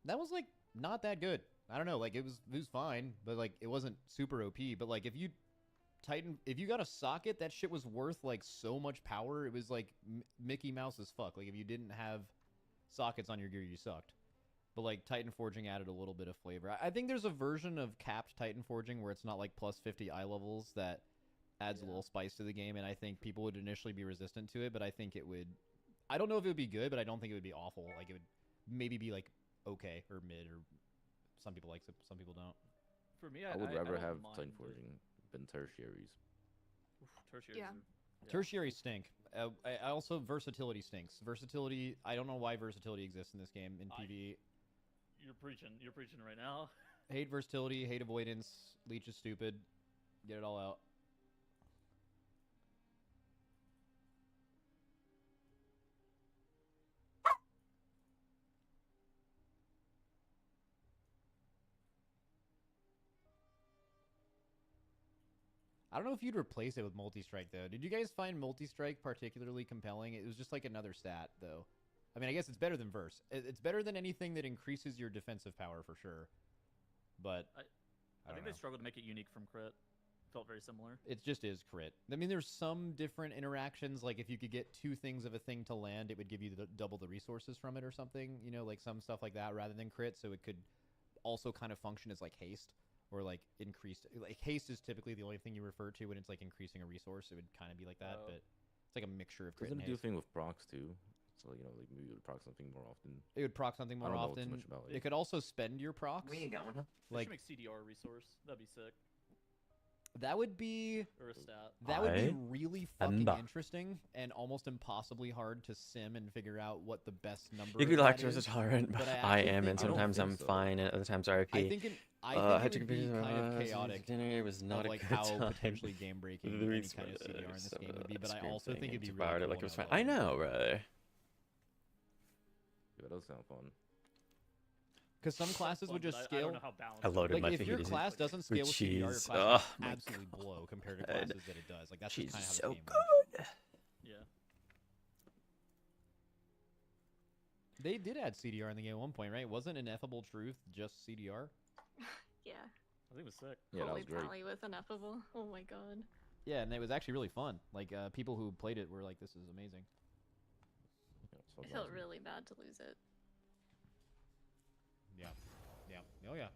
that was, like, not that good. I don't know. Like, it was fine, but, like, it wasn't super OP. But, like, if you got a socket, that shit was worth, like, so much power. It was, like, Mickey Mouse as fuck. Like, if you didn't have sockets on your gear, you sucked. But, like, Titan Forging added a little bit of flavor. I think there's a version of capped Titan Forging where it's not, like, plus 50 eye levels that adds a little spice to the game, and I think people would initially be resistant to it, but I think it would... I don't know if it would be good, but I don't think it would be awful. Like, it would maybe be, like, okay, or mid, or some people like it, some people don't. For me, I would rather don't have mind Titan the- Forging than tertiaries. Oof, tertiaries Yeah. are- Tertiary stink. I also, versatility stinks. Versatility, I don't know why versatility exists in this game in PvE. You're preaching right now. Hate versatility, hate avoidance, leech is stupid. Get it all out. I don't know if you'd replace it with multi-strike, though. Did you guys find multi-strike particularly compelling? It was just like another stat, though. I mean, I guess it's better than verse. It's better than anything that increases your defensive power, for sure. But I don't think know. they struggled to make it unique from crit. Felt very similar. It just is crit. I mean, there's some different interactions. Like, if you could get 2 things of a thing to land, it would give you double the resources from it or something. You know, like some stuff like that rather than crit. So it could also kind of function as, like, haste. Or, like, increased... Like, haste is typically the only thing you refer to when it's, like, increasing a resource. It would kind of be like that, Oh. but it's like a mixture of crit Doesn't and it do a haste. thing with procs too? So like, like maybe it would proc something more often. It would proc something I more don't know too often. much about it. It could also spend your procs. Where you going? Huh? They Like, should make CDR a resource. That'd be sick. That would be or a stat. that would be I really am fucking the- interesting and almost impossibly hard to sim and figure out what the best number. You could be of that lactose is. intolerant, but but I I actually am, think- and I don't sometimes think I'm so. fine, and other times RIP. I think it would be kind of chaotic. Dinner was not of a like good how time. potentially game breaking The any reason kind of why CDR in there's this some game of would be, that but I scream also thing think it'd be into really about it cool like it was in fine. I Overwatch. know, brother. Yeah, that does sound fun. Because some classes would Fun, just but I don't scale. know how balanced I it loaded is. my Like if your fajitas in class doesn't with scale with CDR, your cheese. class Oh will my absolutely blow compared to God. classes that it does. Like that's Cheese just kind is of how so this game works. good. Yeah. They did add CDR in the game at one point, right? Wasn't Ineffable Truth just CDR? Yeah. I think it was sick. Yeah, that Holy was great. pally with Ineffable. Oh my god. Yeah, and it was actually really fun. Like people who played it were like, "This is amazing." Yeah, so I felt awesome. really bad to lose it. Yeah, yeah, oh yeah.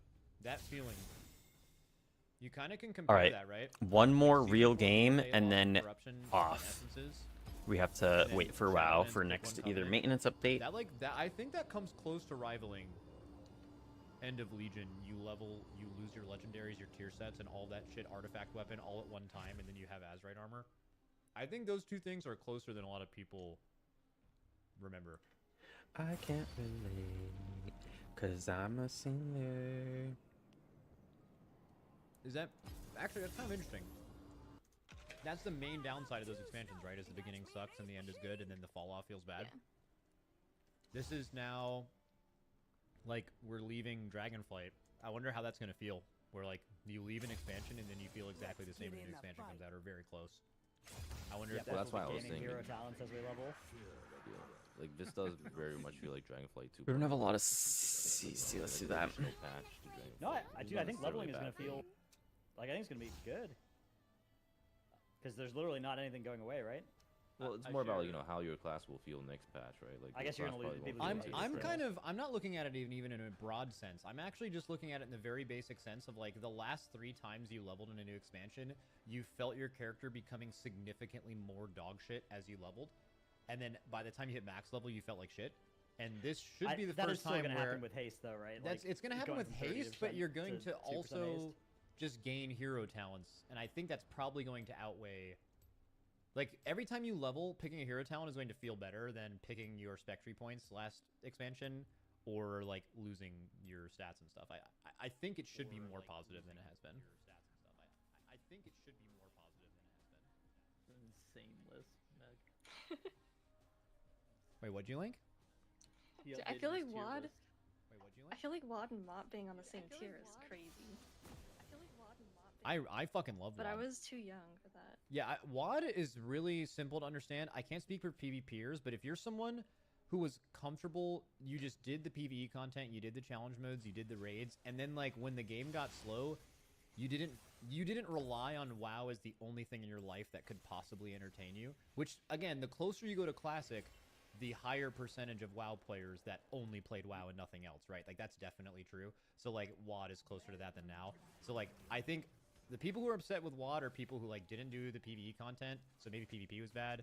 That feeling. You kind of can compare Alright, that, right? One more See real people game, play and off then Corruption and off. Essences. we have to And then wait for WoW Shadowlands for pick next one either Covenant. maintenance update. That I think that comes close to rivaling End of Legion. You lose your legendaries, your tier sets, and all that shit artifact weapon all at one time, and then you have Azerite armor. I think those two things are closer than a lot of people remember. I can't relate, cause I'm a sinner. Is that actually that's kind of interesting? That's the main downside of those expansions, right? Is the beginning sucks and the end is good, and then the fall off feels bad. Yeah. This is now like we're leaving Dragonflight. I wonder how that's gonna feel. Where like you leave an expansion and then you feel exactly the same when the new expansion comes out, or very close. I wonder Yep, if Well, that's why I was gaining hero thinking. talents as we level. Yeah. Like this does very much feel like Dragonflight 2. We don't have a lot of CC. Let's do that. No patch to Dragonflight. No, I It's do. not I think necessarily leveling is bad gonna for me. feel like I think it's gonna be good. Because there's literally not anything going away, right? Well, it's I more about share- how your class will feel next patch, right? Like I your guess you're class gonna lose probably people won't who feel I'm too kind different. of I'm not looking at it even in a broad sense. I'm actually just looking at it in the very basic sense of like the last 3 times you leveled in a new expansion, you felt your character becoming significantly more dog shit as you leveled, and then by the time you hit max level, you felt like shit. And this should be the that is first still time gonna where happen with haste, though, right? that's Like, it's gonna happen going with from haste, but 30% you're going to 2% also haste. just gain hero talents, and I think that's probably going to outweigh. Like, every time you level, picking a hero talent is going to feel better than picking your Spectre points last expansion, or, like, losing your stats and stuff. I think it should be more positive than it has been. I think it should be more positive than it has been. Insane list, Meg. Wait, what'd you link? He Dude, I updated feel his like tier WoD. list. Wait, what'd you I link? feel like WoD and Mott being on the same tier is crazy. I fucking love But I WoD. was too young for that. Yeah, WoD is really simple to understand. I can't speak for PvPers, but if you're someone who was comfortable, you just did the PvE content, you did the challenge modes, you did the raids, and then like when the game got slow, you didn't rely on WoW as the only thing in your life that could possibly entertain you. Which again, the closer you go to Classic, the higher percentage of WoW players that only played WoW and nothing else, right? Like that's definitely true. So like WoD is closer to that than now. So like I think the people who are upset with WoD are people who like didn't do the PvE content, so maybe PvP was bad,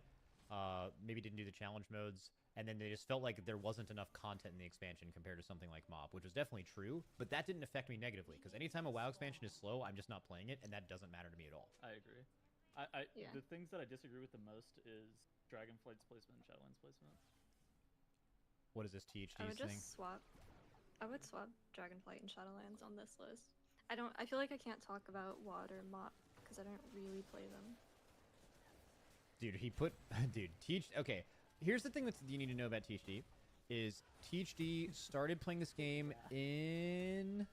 maybe didn't do the challenge modes, and then they just felt like there wasn't enough content in the expansion compared to something like MoB, which was definitely true, but that didn't affect me negatively, because anytime a WoW expansion is slow, I'm just not playing it, and that doesn't matter to me at all. I agree. Yeah. The things that I disagree with the most is Dragonflight's placement and Shadowlands placement. What is this THD I would thing? just swap. I would swap Dragonflight and Shadowlands on this list. I feel like I can't talk about WoD or Mott because I don't really play them. Dude, he put... Dude, okay, here's the thing that you need to know about THD, is THD started playing this game in...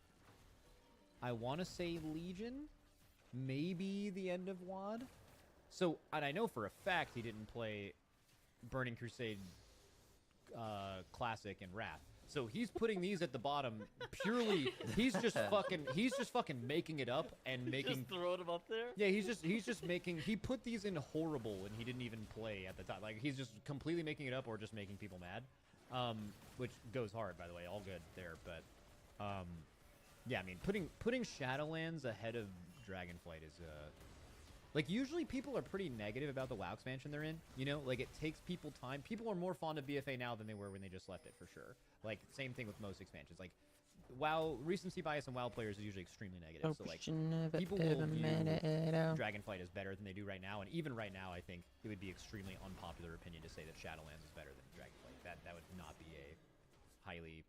I want to say Legion? Maybe the end of WoD? So, and I know for a fact he didn't play Burning Crusade Classic and Wrath. So he's putting these at the bottom purely... He's just fucking making it up and making... Just throwing them up there. Yeah, he's just making... He put these in horrible and he didn't even play at the time. Like, he's just completely making it up or just making people mad. Which goes hard, by the way. All good there, but... yeah, I mean, putting Shadowlands ahead of Dragonflight is... Like, usually people are pretty negative about the WoW expansion they're in, you know? Like, it takes people time. People are more fond of BFA now than they were when they just left it, for sure. Like, same thing with most expansions. Like, WoW recency bias in WoW players is usually extremely negative. So like never, people will ever view made it out. Dragonflight is better than they do right now, and even right now, I think it would be extremely unpopular opinion to say that Shadowlands is better than Dragonflight. That would not be a highly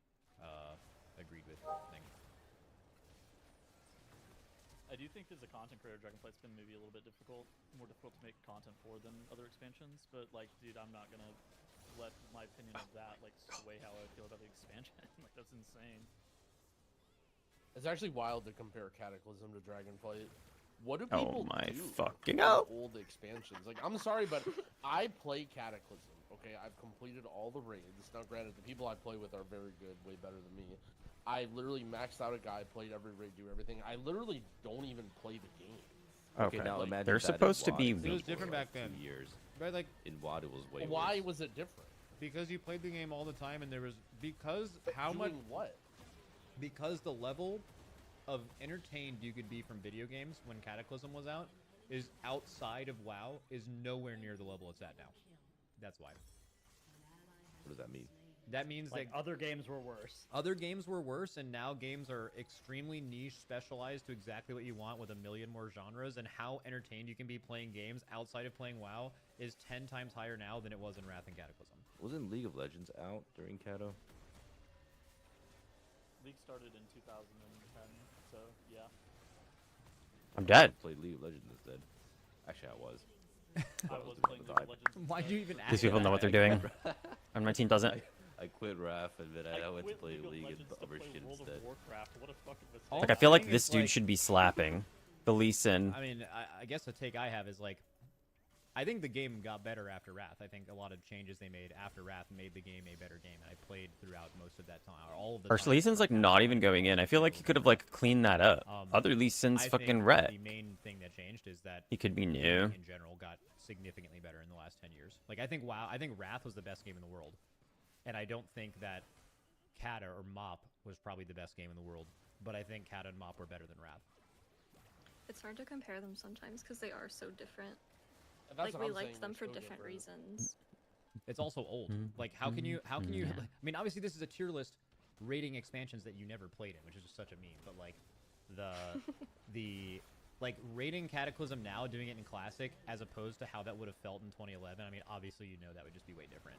agreed with thing. I do think as a content creator, Dragonflight's been maybe a little bit more difficult to make content for than other expansions. But like, dude, I'm not gonna let my opinion of that like sway how I feel about the expansion. Like, that's insane. It's actually wild to compare Cataclysm to Dragonflight. What do Oh people my do fucking with hell. old expansions? Like, I'm sorry, but I play Cataclysm. Okay, I've completed all the raids. Now, granted, the people I play with are very good, way better than me. I literally maxed out a guy, played every raid, do everything. I literally don't even play the game. Okay, Okay. now Like, imagine They're that in supposed to WoD be it It was was different for, back like, then. 2 years. But like, In WoD, it was way Why worse. was it different? because you played the game all the time, and there was how much Doing what? because the level of entertained you could be from video games when Cataclysm was out is outside of WoW is nowhere near the level it's at now. That's why. What does that mean? That means Like that other games were worse. other games were worse, and now games are extremely niche, specialized to exactly what you want with a million more genres, and how entertained you can be playing games outside of playing WoW is 10 times higher now than it was in Wrath and Cataclysm. Wasn't League of Legends out during Cato? League started in 2010, so yeah. I'm dead. Played League of Legends instead. Actually, I was. I was was the playing one League of that Legends. Why'd you even ask? These people know what they're doing, and my team doesn't. I quit RAF and then I went to quit play League of League and Legends to other play shit World instead. of Warcraft. What a fucking mistake. All Like I feel like thing this is, dude like- should be slapping the Lee Sin. I mean, I guess the take I have is like, I think the game got better after Wrath. I think a lot of changes they made after Wrath made the game a better game, and I played throughout most of that time, or all of the Or time Lee Sin's like not even going in. I feel like he could have like cleaned that up. Other Lee Sin's I fucking think red. The main thing that changed is that He could be the new. game in general got significantly better in the last 10 years. Like I think Wrath was the best game in the world, and I don't think that Kata or Mop was probably the best game in the world, but I think Kata and Mop were better than Wrath. It's hard to compare them sometimes because they are so different. And that's Like what we I'm liked saying, them they're for so different different. reasons. It's also old. Like how can you I mean, obviously this is a tier list rating expansions that you never played in, which is just such a meme, but like the like rating Cataclysm now, doing it in Classic as opposed to how that would have felt in 2011. I mean, obviously you know that would just be way different.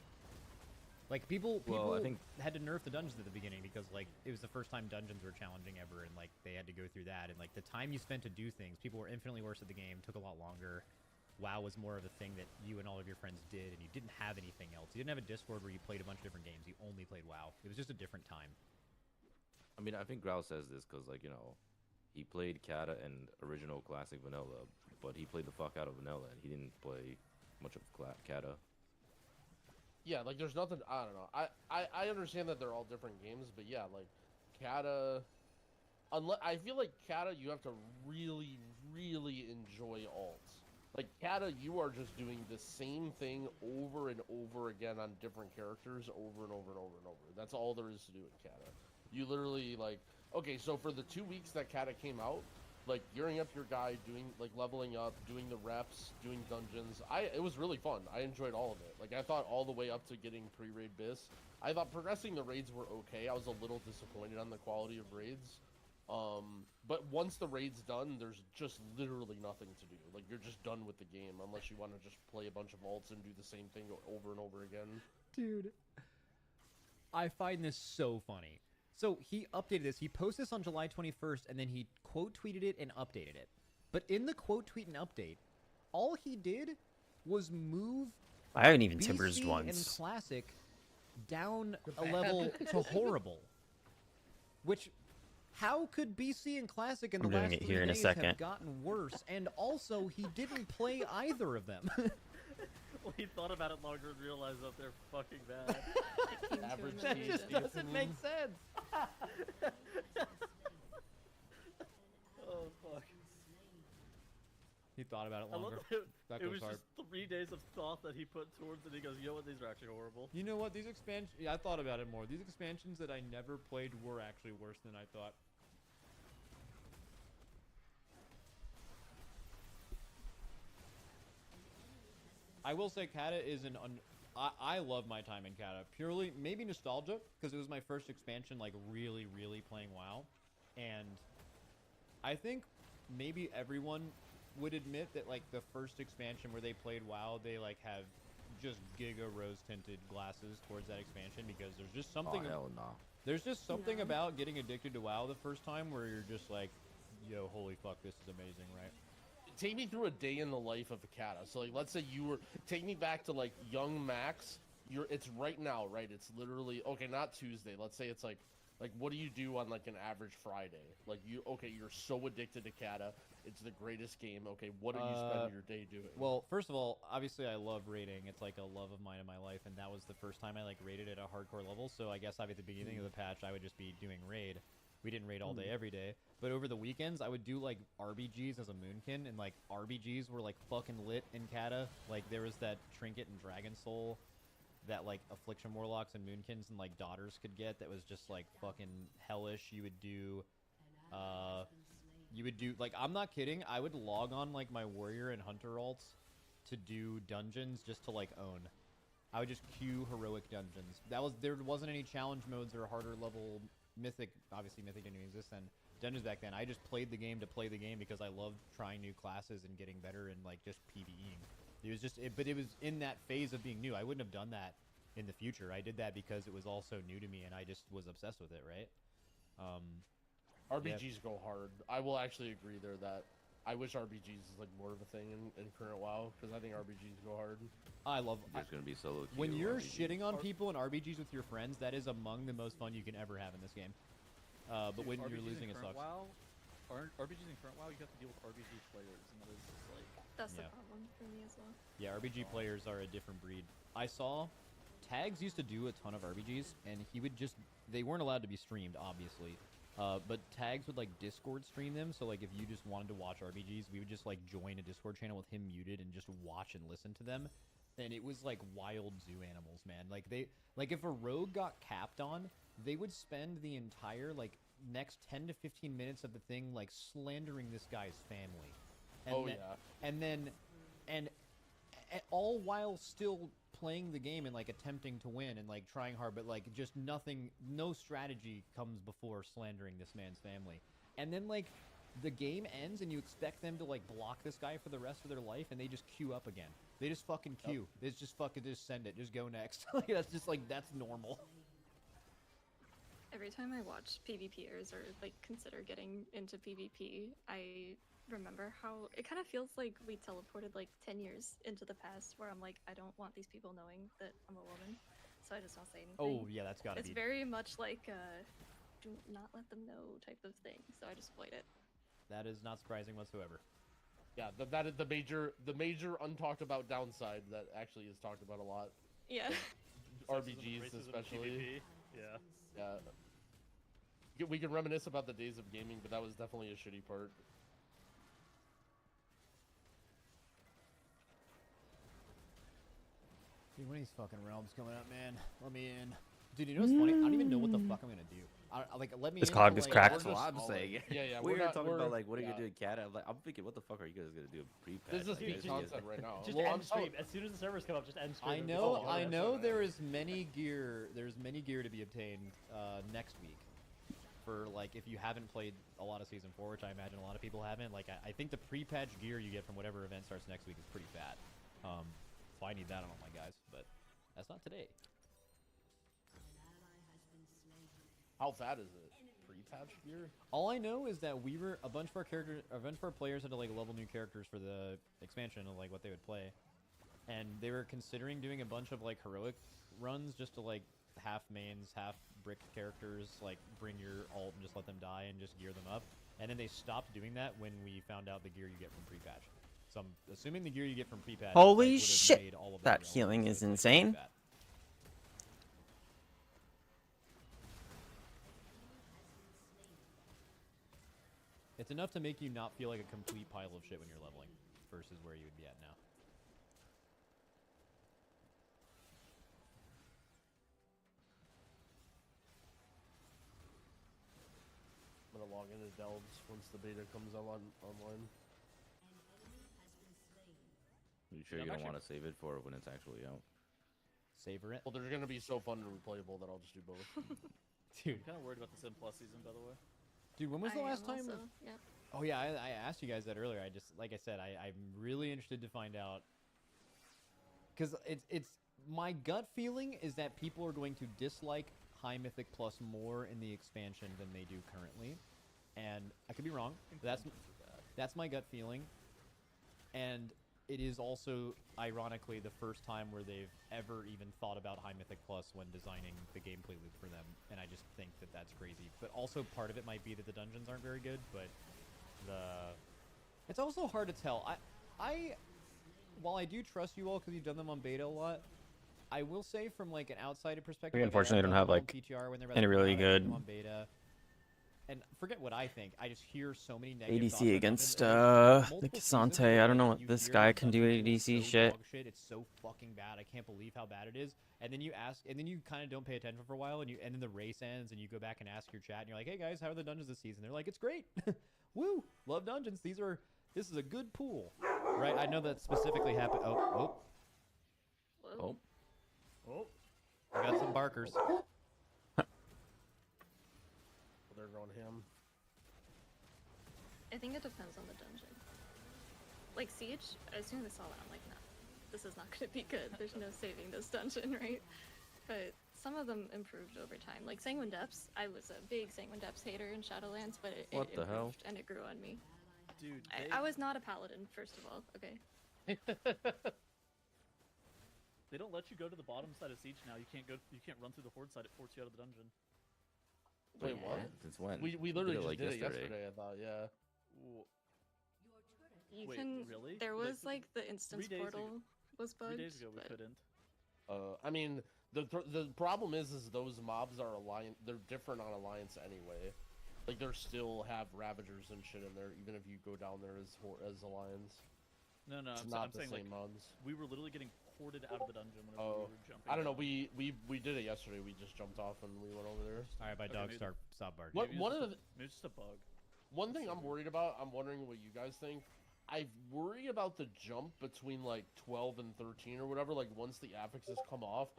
Like people Well, I think- had to nerf the dungeons at the beginning because like it was the first time dungeons were challenging ever, and like they had to go through that, and like the time you spent to do things, people were infinitely worse at the game, took a lot longer. WoW was more of a thing that you and all of your friends did, and you didn't have anything else. You didn't have a Discord where you played a bunch of different games. You only played WoW. It was just a different time. I mean, I think Growl says this because, like, you know, he played Kata and original classic vanilla, but he played the fuck out of vanilla, and he didn't play much of Kata. Yeah, like there's nothing. I don't know. I understand that they're all different games, but yeah, like Kata. Unless I feel like Kata, you have to really, really enjoy alts. Like Kata, you are just doing the same thing over and over again on different characters, over and over and over and over. That's all there is to do in Kata. You literally like, okay, so for the 2 weeks that Kata came out, like gearing up your guy, doing like leveling up, doing the reps, doing dungeons. It was really fun. I enjoyed all of it. Like I thought all the way up to getting pre-raid bis. I thought progressing the raids were okay. I was a little disappointed on the quality of raids. But once the raid's done, there's just literally nothing to do. Like you're just done with the game unless you want to just play a bunch of alts and do the same thing over and over again. Dude, I find this so funny. So he updated this. He posted this on July 21st, and then he quote tweeted it and updated it. But in the quote tweet and update, all he did was move I haven't even BC Timbers and once. Classic down a level to horrible. Which, how could BC and Classic in the I'm doing last it 3 here in a days second. have gotten worse? And also, he didn't play either of them. Well, he thought about it longer and realized that they're fucking bad. It came to Average him That in the just vision. doesn't make sense. Oh fuck! He thought about it I love longer. that That it goes was hard. just 3 days of thought that he put towards it. He goes, you know what? These are actually horrible. You know what? These expansions... Yeah, I thought about it more. These expansions that I never played were actually worse than I thought. I will say Kata is I love my time in Kata. Purely, maybe nostalgia, because it was my first expansion, like, really, really playing WoW. And I think maybe everyone would admit that, like, the first expansion where they played WoW, they, like, have just giga rose-tinted glasses towards that expansion, because there's just something... Oh, hell no. There's just something No. about getting addicted to WoW the first time where you're just like, yo, holy fuck, this is amazing, right? Take me through a day in the life of a Kata. So like, let's say you were take me back to like young Max. It's right now, right? It's literally okay, not Tuesday. Let's say it's like what do you do on like an average Friday? Like you're so addicted to Kata. It's the greatest game. Okay, what are you spending your day doing? Well, first of all, obviously I love raiding. It's like a love of mine in my life, and that was the first time I like raided at a hardcore level. So I guess at the beginning of the patch, I would just be doing raid. We didn't raid all day every day, but over the weekends I would do like RBGs as a Moonkin, and like RBGs were like fucking lit in Kata. Like there was that trinket and Dragon Soul that like Affliction Warlocks and Moonkins and like daughters could get that was just like fucking hellish. You would do like, I'm not kidding, I would log on like my warrior and hunter alts to do dungeons just to like own. I would just queue heroic dungeons. There wasn't any challenge modes or harder level mythic. Obviously mythic didn't exist then. Dungeons back then. I just played the game to play the game because I loved trying new classes and getting better and like just PvEing. It was just, but it was in that phase of being new. I wouldn't have done that in the future. I did that because it was all so new to me and I just was obsessed with it, right? RBGs go hard. I will actually agree there that I wish RBGs is like more of a thing in current WoW, because I think RBGs go hard. I love There's gonna be solo queue when you're RBGs. shitting on people in RBGs with your friends. That is among the most fun you can ever have in this game. But Dude, when you're RBGs losing, in it current sucks. WoW, RBGs in current WoW, you have to deal with RBG players, and that is just like That's Yeah. the problem for me as well. Yeah, RBG players are a different breed. I saw Tags used to do a ton of RBGs, and he would just, they weren't allowed to be streamed, obviously. But Tags would like Discord stream them, so like if you just wanted to watch RBGs, we would just like join a Discord channel with him muted and just watch and listen to them. And it was like wild zoo animals, man. Like if a rogue got capped on, they would spend the entire like next 10 to 15 minutes of the thing like slandering this guy's family. And and all while still playing the game and like attempting to win and like trying hard, but like just nothing, no strategy comes before slandering this man's family. And then like the game ends and you expect them to like block this guy for the rest of their life, and they just queue up again. They just fucking queue. They just fucking just send it. Just go next. Like that's just like, that's normal. Every time I watch PvPers or like consider getting into PvP, I remember how it kind of feels like we teleported like 10 years into the past, where I'm like, I don't want these people knowing that I'm a woman, so I just don't say anything. Oh yeah, that's gotta It's be. very much like do not let them know type of thing, so I just avoid it. That is not surprising whatsoever. Yeah, that is the major untalked about downside that actually is talked about a lot. Yeah. RBGs Racism in especially. PvP. Yeah. Yeah. We can reminisce about the days of gaming, but that was definitely a shitty part. Dude, when are these fucking realms coming up, man? Let me in. Dude, you know what's funny? I don't even know what the fuck I'm gonna do. Like, let me This in cog for, is like, cracked. That's what I'm Just- saying. Yeah, We were not- talking about like what are you yeah. gonna do in Kata? I'm like, I'm thinking, what the fuck are you guys gonna do pre-patch? This is Like, peak you guys- content right now. Just Well, end I'm stream. As soon as the servers come up, just end stream. I and know, go. I that's know alright. there is many gear. There's many gear to be obtained next week. For like, if you haven't played a lot of Season 4, which I imagine a lot of people haven't. Like, I think the pre-patch gear you get from whatever event starts next week is pretty fat. So I need that on all my guys, but that's not today. How fat is it? Pre-patch gear? All I know is that we were a bunch of our players had to like level new characters for the expansion of like what they would play, and they were considering doing a bunch of like heroic runs just to like half mains, half brick characters, like bring your ult and just let them die and just gear them up. And then they stopped doing that when we found out the gear you get from pre-patch. So I'm assuming the gear you get from pre-patch. Holy would've shit, made all of that relevant, healing so is it's, like, insane. pretty fat. It's enough to make you not feel like a complete pile of shit when you're leveling, versus where you would be at now. I'm gonna log into Delves once the beta comes online. You sure Yeah, you I'm don't actually- want to save it for when it's actually out? savor it. Well, they're gonna be so fun and replayable that I'll just do both. Dude, I'm kind of worried about the Sim Plus season, by the way. dude, when was the I last am time? also, yeah. Oh yeah, I asked you guys that earlier. I just, like I said, I'm really interested to find out, because it's my gut feeling is that people are going to dislike High Mythic Plus more in the expansion than they do currently, and I could be wrong. But that's my gut feeling, and it is also ironically the first time where they've ever even thought about High Mythic Plus when designing the gameplay loop for them, and I just think that that's crazy. But also part of it might be that the dungeons aren't very good, but it's also hard to tell. While I do trust you all because you've done them on beta a lot, I will say from like an outsider perspective, We unfortunately don't have like PTR when they're any really I played them good on beta. And forget what I think. I just hear so many negative thoughts ADC on against dungeons, and there's the multiple seasons Kasante. where, I don't know like, what you this hear guy the can do dungeon is ADC so shit. dog shit. It's so fucking bad. I can't believe how bad it is. And then you kind of don't pay attention for a while, and then the race ends, and you go back and ask your chat, and you're like, "Hey guys, how are the dungeons this season?" They're like, "It's great, woo, love dungeons. This is a good pool, right?" I know that specifically happened. Oh, Whoa. Oh, I got some barkers. They're going him. I think it depends on the dungeon. Like Siege, as soon as I saw that, I'm like, no, this is not going to be good. There's no saving this dungeon, right? But some of them improved over time. Like Sanguine Depths, I was a big Sanguine Depths hater in Shadowlands, but it What the hell? improved and it grew on me. dude. I was not a paladin, first of all. Okay. They don't let you go to the bottom side of Siege now. You can't run through the Horde side. It forces you out of the dungeon. Wait, what? Since when? We did literally it, just like, did it yesterday. yesterday. I thought, yeah. You Wait, can. really? There Like, was like the instance 3 days ago- portal was bugged. 3 days ago we but couldn't. I mean, the problem is those mobs are alliance. They're different on Alliance anyway. Like, they still have Ravagers and shit in there, even if you go down there as Alliance. No, It's I'm not the saying same like mobs. we were literally getting ported out of the dungeon whenever Oh, we were jumping. I don't know. down. We did it yesterday. We just jumped off and we went over there. All right, my Okay, dog maybe- stop barking. What Maybe one it's of just the, maybe it's just a bug. one thing I'm worried about. I'm wondering what you guys think. I worry about the jump between like 12 and 13 or whatever. Like once the affixes come off,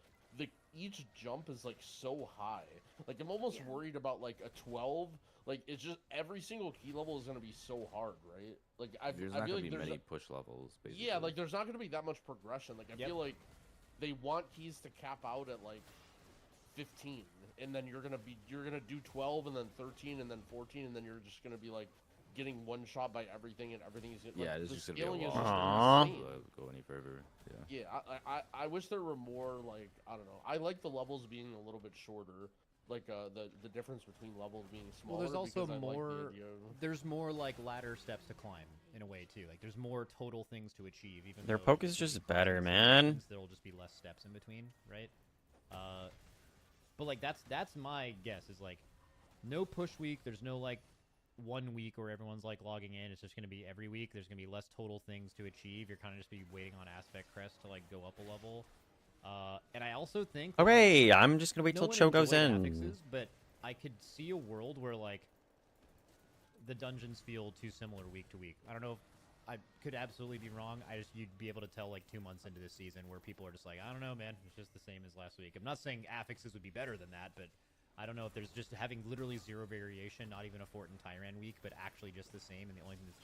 each jump is like so high. Like I'm almost Yeah. worried about like a 12. Like it's just every single key level is gonna be so hard, right? Like There's I not feel gonna like be there's many push levels. Basically. yeah, like there's not gonna be that much progression. Like I Yep. feel like they want keys to cap out at like 15, and then you're gonna do 12 and then 13 and then 14, and then you're just gonna be like getting one shot by everything, and everything is like, yeah, it's the just gonna be a scaling is wall. just Aww. insane. Go any further. Yeah. Yeah, I wish there were more, like, I don't know. I like the levels being a little bit shorter. Like, the difference between levels being smaller. Well, there's also because I like the more. idea of- There's more like ladder steps to climb in a way too. Like there's more total things to achieve. Even Their though poke is it's just just better, classes, man. There'll just be less steps in between, right? But like that's my guess is like no push week. There's no like 1 week where everyone's like logging in. It's just gonna be every week. There's gonna be less total things to achieve. You're kind of just be waiting on Aspect Crest to like go up a level. And I also think. Okay, I'm just gonna wait no till one Cho goes enjoyed in. affixes, but I could see a world where like the dungeons feel too similar week to week. I don't know if I could absolutely be wrong. You'd be able to tell like 2 months into this season where people are just like, I don't know, man, it's just the same as last week. I'm not saying affixes would be better than that, but I don't know if there's just having literally zero variation, not even a Fort and Tyrant week, but actually just the same, and the only thing that's